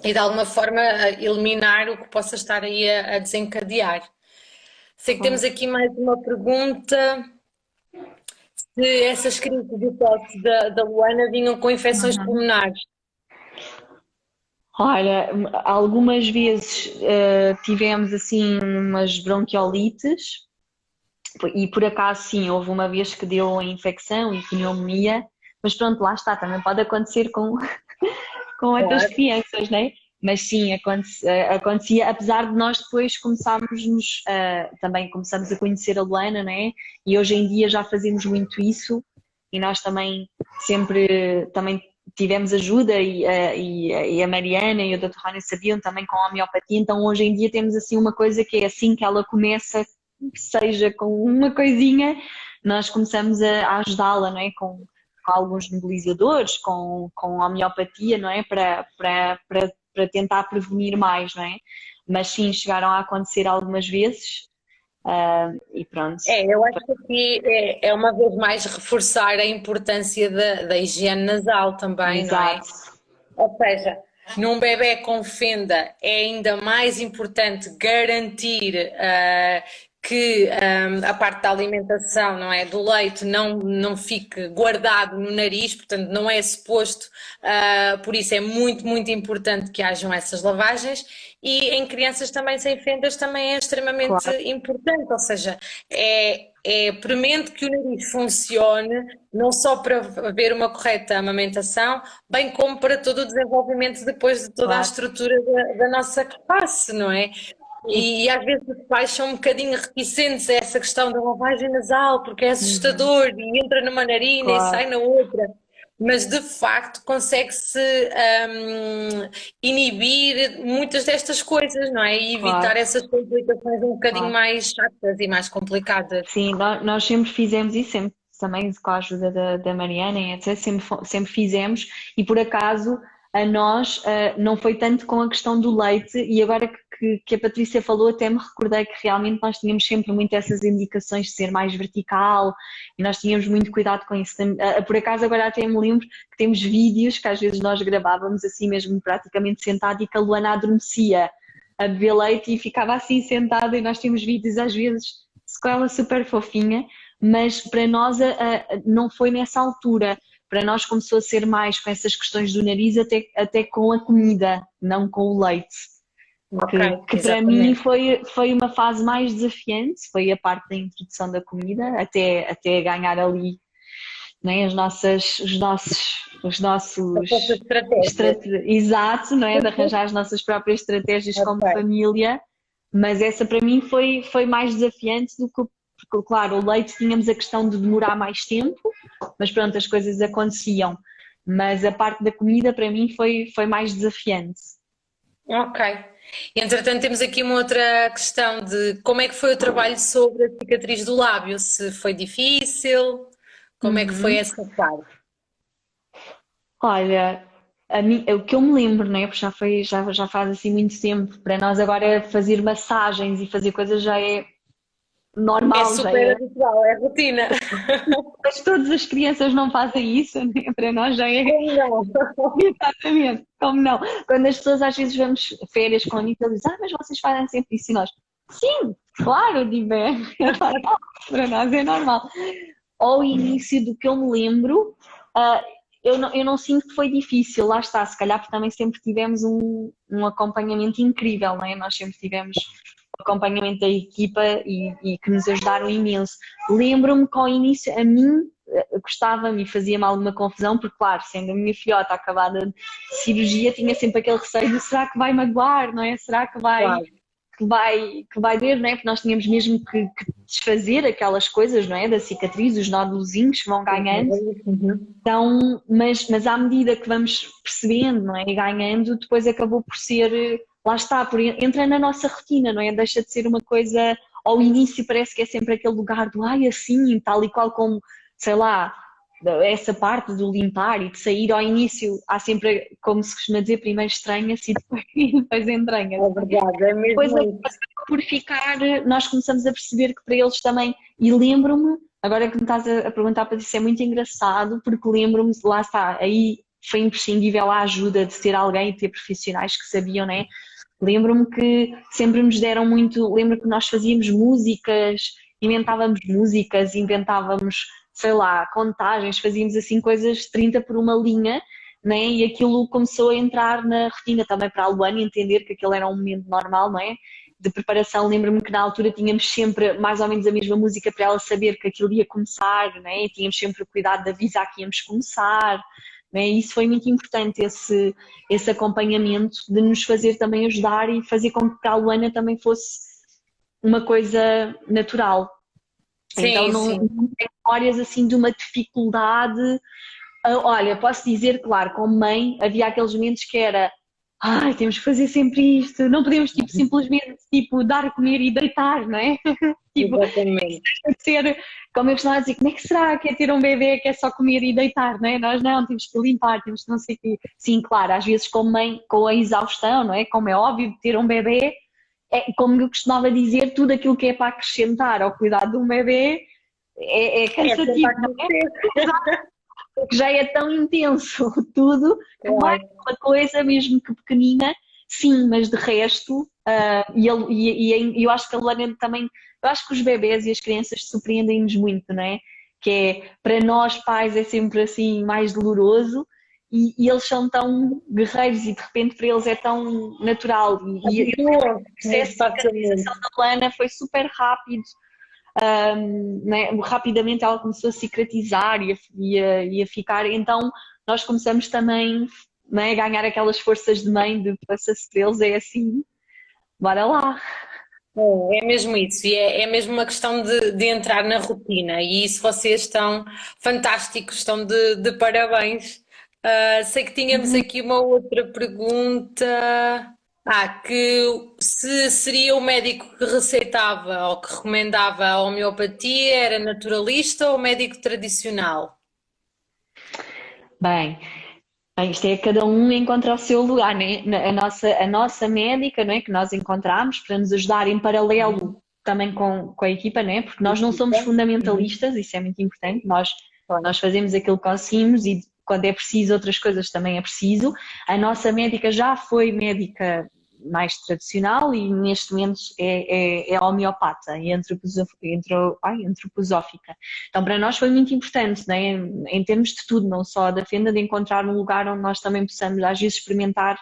e de alguma forma eliminar o que possa estar aí a desencadear. Sei que temos Claro. aqui mais uma pergunta. Se essas crises de tosse da Luana vinham com infecções Uhum. pulmonares. Olha, algumas vezes tivemos assim umas bronquiolites e por acaso sim, houve uma vez que deu a infecção e pneumonia, mas pronto, lá está, também pode acontecer com outras Claro. crianças, né? Mas sim, acontecia, apesar de nós depois também começamos a conhecer a Luana, né? E hoje em dia já fazemos muito isso e nós também sempre também tivemos ajuda e a Mariana e o Dr. Rani sabiam também com a homeopatia, então hoje em dia temos assim uma coisa que é assim que ela começa, que seja com uma coisinha, nós começamos a ajudá-la, não é? Com alguns nebulizadores, com homeopatia, não é? Para tentar prevenir mais, não é? Mas sim, chegaram a acontecer algumas vezes e pronto. Eu acho que aqui é uma vez mais reforçar a importância da higiene nasal também, não é? Exato, Ou seja, num bebé com fenda é ainda mais importante garantir que a parte da alimentação, não é, do leite não fique guardado no nariz, portanto não é suposto, por isso é muito, muito importante que hajam essas lavagens e em crianças também sem fendas também é extremamente claro. importante, ou seja, é premente que o nariz funcione, não só para haver uma correta amamentação, bem como para todo o desenvolvimento depois de toda a Claro. estrutura da nossa face, não é? E, E às vezes os pais são um bocadinho reticentes a essa questão da lavagem nasal, porque é uhum, assustador e entra numa narina e sai claro, na outra. Mas de facto consegue-se inibir muitas destas coisas, não é? E evitar claro, essas complicações um bocadinho claro. mais chatas e mais complicadas. Sim, nós sempre fizemos isso, sempre, também com a ajuda da Mariana e etc. Sempre fizemos e por acaso a nós não foi tanto com a questão do leite e agora que a Patrícia falou até me recordei que realmente nós tínhamos sempre muito essas indicações de ser mais vertical e nós tínhamos muito cuidado com isso. Por acaso agora até me lembro que temos vídeos que às vezes nós gravávamos assim mesmo praticamente sentado e que a Luana adormecia a beber leite e ficava assim sentada e nós temos vídeos às vezes com ela super fofinha, mas para nós não foi nessa altura. Para nós começou a ser mais com essas questões do nariz, até com a comida, não com o leite. Ok, Que para mim exatamente. foi uma fase mais desafiante, foi a parte da introdução da comida, até ganhar ali, né, As vossas estratégias. exato, não é? De arranjar as nossas próprias estratégias como Ok. família, mas essa para mim foi mais desafiante do que, porque, claro, o leite tínhamos a questão de demorar mais tempo, mas pronto, as coisas aconteciam. Mas a parte da comida para mim foi mais desafiante. Ok. E, entretanto, temos aqui uma outra questão de como é que foi o trabalho sobre a cicatriz do lábio? Se foi difícil, como é que foi Uhum. essa parte? Olha, o que eu me lembro, né? Porque já faz assim muito tempo. Para nós agora fazer massagens e fazer coisas já é É normal, já super é. habitual, é rotina. Mas todas as crianças não fazem isso, né? Para nós já é Como não? exatamente. Como não? Quando as pessoas às vezes vamos férias com amigos, eles dizem, mas vocês fazem sempre isso e nós, sim, claro, digo, é normal, para nós é normal. Ao início do que eu me lembro, ah, eu não sinto que foi difícil, lá está, se calhar porque também sempre tivemos um acompanhamento incrível, não é? Nós sempre tivemos acompanhamento da equipa e que nos ajudaram imenso. Lembro-me que ao início a mim gostava-me e fazia-me alguma confusão, porque claro, sendo a minha filhota acabada de cirurgia, tinha sempre aquele receio de será que vai magoar, não é? Será que vai, Claro. que vai doer, não é? Porque nós tínhamos mesmo que desfazer aquelas coisas, não é? Da cicatriz, os nódulozinhos que vão ganhando. Uhum. Então, mas à medida que vamos percebendo, não é? E ganhando, depois acabou por ser, lá está, entra na nossa rotina, não é? Deixa de ser uma coisa, ao início parece que é sempre aquele lugar do ai, assim, tal e qual como, sei lá, essa parte do limpar e de sair ao início, há sempre, como se costuma dizer, primeiro estranha-se e depois entranha. É verdade, é Depois mesmo acaba isso. por ficar, nós começamos a perceber que para eles também, e lembro-me, agora que me estás a perguntar para isso é muito engraçado, porque lembro-me, lá está, aí foi imprescindível a ajuda de ter alguém e ter profissionais que sabiam, né? Lembro-me que sempre nos deram muito, lembro que nós fazíamos músicas, inventávamos, sei lá, contagens, fazíamos assim coisas 30 por uma linha, né? E aquilo começou a entrar na rotina também para a Luana entender que aquilo era um momento normal, não é? De preparação, lembro-me que na altura tínhamos sempre mais ou menos a mesma música para ela saber que aquilo ia começar, né? E tínhamos sempre o cuidado de avisar que íamos começar, né? E isso foi muito importante, esse acompanhamento de nos fazer também ajudar e fazer com que a Luana também fosse uma coisa natural. Então Sim, sim. não tem memórias assim de uma dificuldade. Olha, posso dizer, claro, como mãe, havia aqueles momentos que era ai, temos que fazer sempre isto, não podemos tipo, simplesmente tipo, dar a comer e deitar, não é? Tipo, Exatamente. ser, como eu costumava dizer, como é que será que é ter um bebê que é só comer e deitar, não é? Nós não, temos que limpar, temos que não sei o quê. Sim, claro, às vezes como mãe, com a exaustão, não é? Como é óbvio, ter um bebê, é, como eu costumava dizer, tudo aquilo que é para acrescentar ao cuidado de um bebê é É sempre a cansativo, não é? acontecer. Que já é tão intenso tudo, que mais Claro. uma coisa, mesmo que pequenina, sim, mas de resto, e eu acho que a Luana também, eu acho que os bebés e as crianças surpreendem-nos muito, não é? Que é, para nós pais é sempre assim mais doloroso e eles são tão guerreiros e de repente para eles é tão natural e o Habituou muito processo de cicatrização facilmente. da Luana foi super rápido, né? Rapidamente ela começou a cicatrizar e a ficar, então nós começamos também, né, a ganhar aquelas forças de mãe de passa-se deles, é assim, bora lá. É mesmo isso, e é mesmo uma questão de entrar na rotina, e isso vocês estão fantásticos, estão de parabéns. Sei que tínhamos aqui uma outra pergunta. Que se seria o médico que receitava ou que recomendava a homeopatia, era naturalista ou médico tradicional? Bem, isto é cada um encontra o seu lugar, né? A nossa médica, não é, que nós encontramos para nos ajudar em paralelo também com a equipa, né? Porque nós não somos Uhum. fundamentalistas, isso é muito importante, nós fazemos aquilo que conseguimos e quando é preciso outras coisas também é preciso. A nossa médica já foi médica mais tradicional e neste momento é homeopata e antroposófica. Então para nós foi muito importante, né? Em termos de tudo, não só da Fenda, de encontrar um lugar onde nós também possamos às vezes experimentar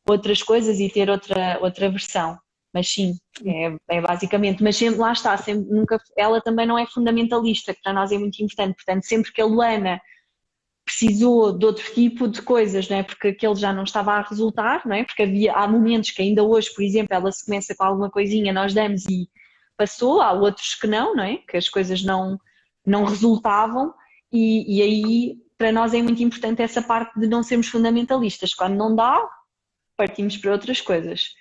outras coisas e ter outra versão. Mas sim, é basicamente, mas sempre, lá está, sempre, nunca, ela também não é fundamentalista, que para nós é muito importante, portanto sempre que a Luana precisou de outro tipo de coisas, não é? Porque aquele já não estava a resultar, não é? Porque há momentos que ainda hoje, por exemplo, ela se começa com alguma coisinha, nós damos e passou, há outros que não é? Que as coisas não resultavam e aí para nós é muito importante essa parte de não sermos fundamentalistas. Quando não dá, partimos para outras coisas.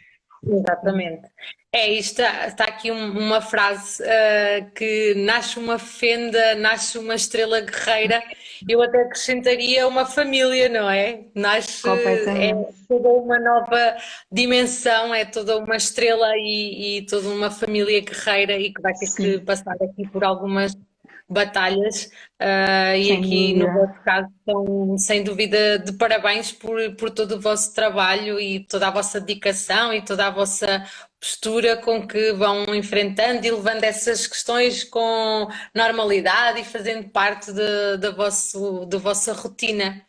Exatamente. Isto está aqui uma frase que nasce uma fenda, nasce uma estrela guerreira. Eu até acrescentaria uma família, não é? Nasce, é Completamente. toda uma nova dimensão, é toda uma estrela e toda uma família guerreira e que vai ter que Sim, passar aqui por algumas batalhas. E sem aqui no dúvida. vosso caso estão sem dúvida de parabéns por todo o vosso trabalho e toda a vossa dedicação e toda a vossa postura com que vão enfrentando e levando essas questões com normalidade e fazendo parte da vossa rotina.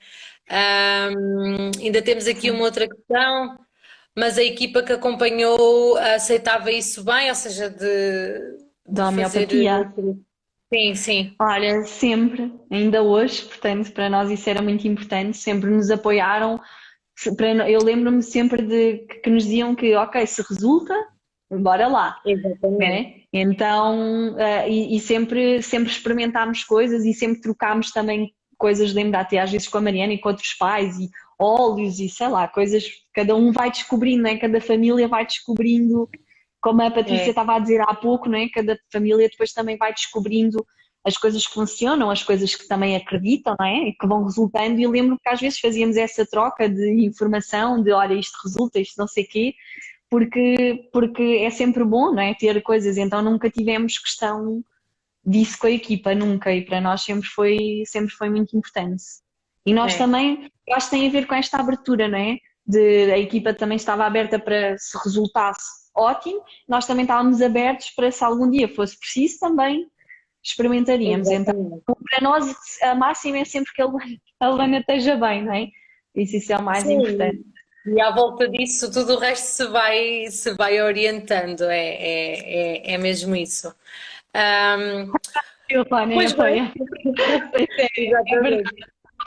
Ainda temos aqui uma outra questão. mas a equipa que acompanhou aceitava isso bem, ou seja, de Da fazer. homeopatia. Sim, sim. Olha, sempre, ainda hoje, portanto, para nós isso era muito importante, sempre nos apoiaram. Eu lembro-me sempre de que nos diziam que, ok, se resulta, bora lá, Exatamente. né? Então, e sempre experimentámos coisas e sempre trocámos também coisas, lembro até às vezes com a Mariana e com outros pais, e óleos e sei lá, coisas que cada um vai descobrindo, né? Cada família vai descobrindo, como a Patrícia É, estava a dizer há pouco, né? Cada família depois também vai descobrindo as coisas que funcionam, as coisas que também acreditam, não é? E que vão resultando, e eu lembro que às vezes fazíamos essa troca de informação, de olha, isto resulta, isto não sei quê, porque é sempre bom, não é? Ter coisas, então nunca tivemos questão disso com a equipa, nunca, e para nós sempre foi muito importante. E nós é. também, eu acho que tem a ver com esta abertura, não é? A equipa também estava aberta para se resultasse ótimo, nós também estávamos abertos para se algum dia fosse preciso também experimentaríamos. Então, Exatamente. para nós a máxima é sempre que a Luana esteja bem, não é? Isso é o mais importante. Sim, e à volta disso, tudo o resto se vai orientando, é mesmo isso. Ahm, E o Luana Pois bem, apoia. É verdade, exatamente.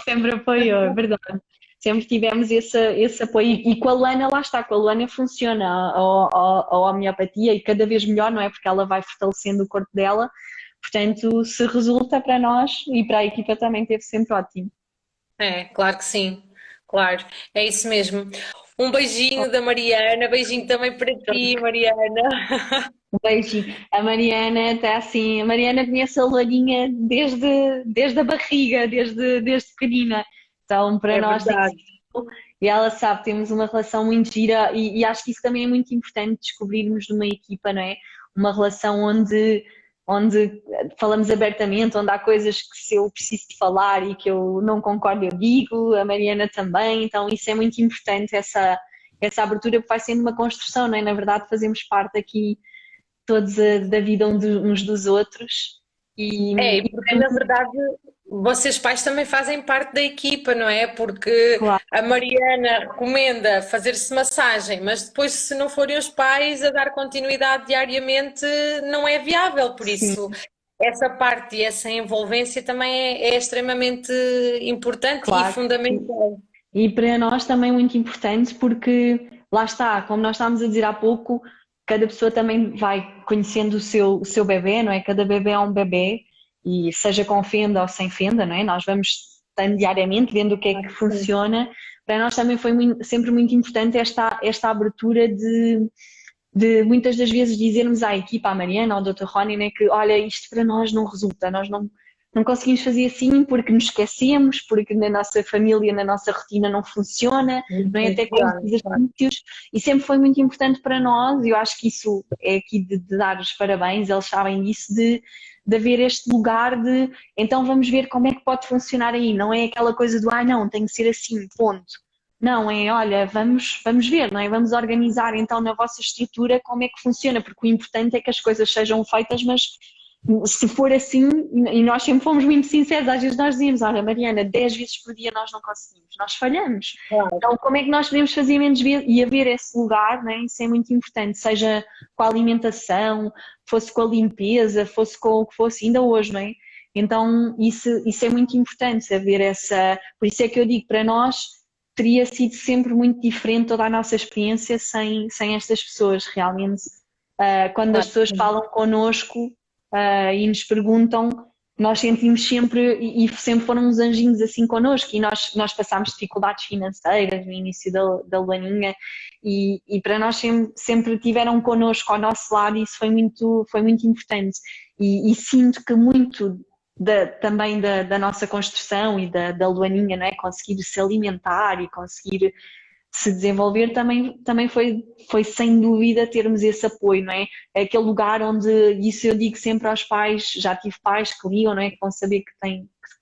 sempre apoiou, é verdade. Sempre tivemos esse apoio. E com a Lana, lá está, com a Lana funciona a homeopatia e cada vez melhor, não é? Porque ela vai fortalecendo o corpo dela. Portanto, se resulta para nós e para a equipa também teve sempre ótimo. É, claro que sim, claro, é isso mesmo. Um beijinho da Mariana, beijinho também para ti, Mariana. Um beijinho. A Mariana está assim, a Mariana conhece a Lourinha desde a barriga, desde pequenina. Então, para É nós tem verdade. sido, e ela sabe, temos uma relação muito gira e acho que isso também é muito importante descobrirmos numa equipa, não é? Uma relação onde falamos abertamente, onde há coisas que se eu preciso de falar e que eu não concordo, eu digo, a Mariana também, então isso é muito importante, essa abertura, porque vai sendo uma construção, não é? Na verdade, fazemos parte aqui todos da vida uns dos outros. E, É, e e porque na verdade vocês pais também fazem parte da equipa, não é? Porque claro, a Mariana recomenda fazer-se massagem, mas depois, se não forem os pais a dar continuidade diariamente, não é viável. Por sim, isso, essa parte e essa envolvência também é extremamente importante e claro. fundamental. E para nós também é muito importante porque lá está, como nós estávamos a dizer há pouco, cada pessoa também vai conhecendo o seu bebê, não é? Cada bebê é um bebê e seja com fenda ou sem fenda, não é? Nós vamos estando diariamente vendo o que é que Sim. funciona. Para nós também foi sempre muito importante esta abertura de muitas das vezes dizermos à equipa, à Mariana, ao Dr. Rony, né, que olha, isto para nós não resulta, nós não conseguimos fazer assim porque nos esquecemos, porque na nossa família, na nossa rotina não funciona, Não não é até com os funciona, claro. exercícios, e sempre foi muito importante para nós, e eu acho que isso é aqui de dar os parabéns, eles sabem disso, de haver este lugar de então vamos ver como é que pode funcionar aí, não é aquela coisa do não, tem que ser assim, ponto. Não, é, olha, vamos ver, não é? Vamos organizar então na vossa estrutura como é que funciona, porque o importante é que as coisas sejam feitas, mas se for assim, e nós sempre fomos muito sinceros, às vezes nós dizíamos, olha, Mariana, 10 vezes por dia nós não conseguimos, nós falhamos. Claro. Então, como é que nós podemos fazer menos vezes e haver esse lugar, né? Isso é muito importante, seja com a alimentação, fosse com a limpeza, fosse com o que fosse, ainda hoje, não é? Então, isso é muito importante, haver essa. Por isso é que eu digo, para nós teria sido sempre muito diferente toda a nossa experiência sem estas pessoas, realmente. Quando as Claro. pessoas falam connosco, e nos perguntam, nós sentimos sempre, e sempre foram uns anjinhos assim connosco, e nós passámos dificuldades financeiras no início da Luaninha, e para nós sempre tiveram connosco ao nosso lado, e isso foi muito importante. E sinto que muito também da nossa construção e da Luaninha, não é? Conseguir se alimentar e conseguir se desenvolver também foi sem dúvida termos esse apoio, não é? É aquele lugar onde, isso eu digo sempre aos pais, já tive pais que ligam, não é? Que vão saber que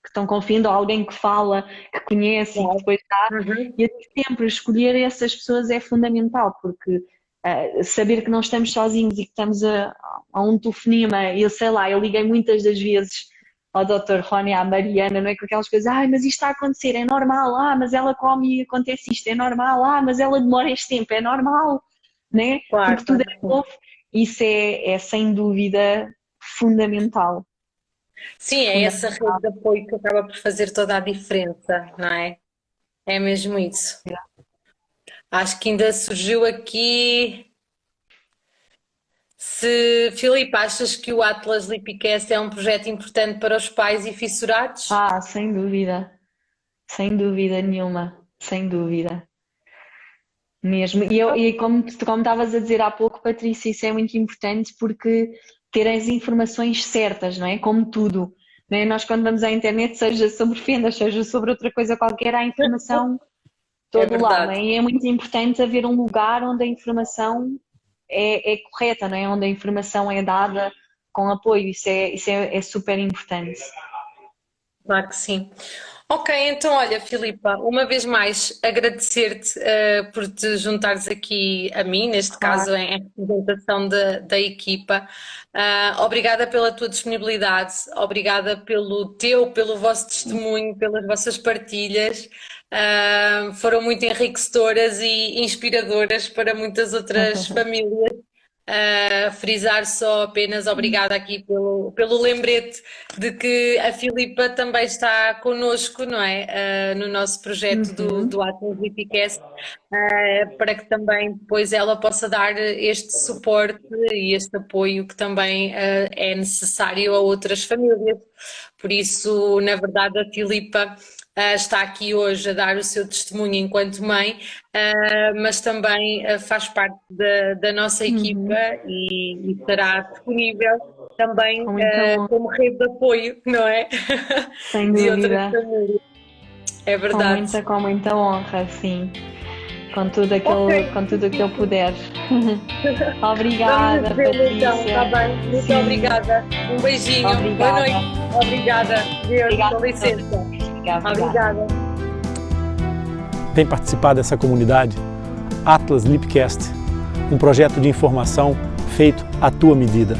estão confiando, ou alguém que fala, que conhece e que Claro. depois dá. Uhum. E eu digo sempre, escolher essas pessoas é fundamental, porque saber que não estamos sozinhos e que estamos a um telefonema, eu sei lá, eu liguei muitas das vezes ao Dr. Rony, à Mariana, não é? Com aquelas coisas, mas isto está a acontecer, é normal, mas ela come e acontece isto, é normal, mas ela demora este tempo, é normal, né? Claro, Porque tudo claro. é novo. Isso é sem dúvida fundamental. Sim, é essa rede de apoio que acaba por fazer toda a diferença, não é? É mesmo isso. Acho que ainda surgiu aqui. Se, Filipe, achas que o Atlas Lipicast é um projeto importante para os pais e fissurados? Sem dúvida nenhuma, sem dúvida. Mesmo. E como estavas a dizer há pouco, Patrícia, isso é muito importante porque ter as informações certas, não é? Como tudo. Não é? Nós, quando vamos à internet, seja sobre fendas, seja sobre outra coisa qualquer, há informação É todo lado. Não verdade. é? E é muito importante haver um lugar onde a informação é correta, não é? Onde a informação é dada com apoio. Isso é super importante. Claro que sim. Ok, então olha, Filipa, uma vez mais agradecer-te por te juntares aqui a mim, neste Claro. caso em representação da equipa. Obrigada pela tua disponibilidade, obrigada pelo vosso testemunho, pelas vossas partilhas. Foram muito enriquecedoras e inspiradoras para muitas outras famílias. Frisar só apenas obrigada aqui pelo lembrete de que a Filipa também está connosco, não é? No nosso projeto do Atlas Lipicast, para que também depois ela possa dar este suporte e este apoio que também é necessário a outras famílias. Por isso, na verdade, a Filipa está aqui hoje a dar o seu testemunho enquanto mãe, mas também faz parte da nossa equipa e estará disponível também Com muita honra. como rede de apoio, não é? Sem De outras dúvida. famílias. É verdade. Com muita honra, sim. Com tudo Ok. aquilo que eu puder. Vamos Obrigada, nos ver então, Patrícia. está bem? Muito Sim. obrigada. Um beijinho. Boa Obrigada. noite. Obrigada. Deus, Obrigada. com licença. Obrigada. Obrigada. Vem participar dessa comunidade Atlas Lipcast, um projeto de informação feito à tua medida.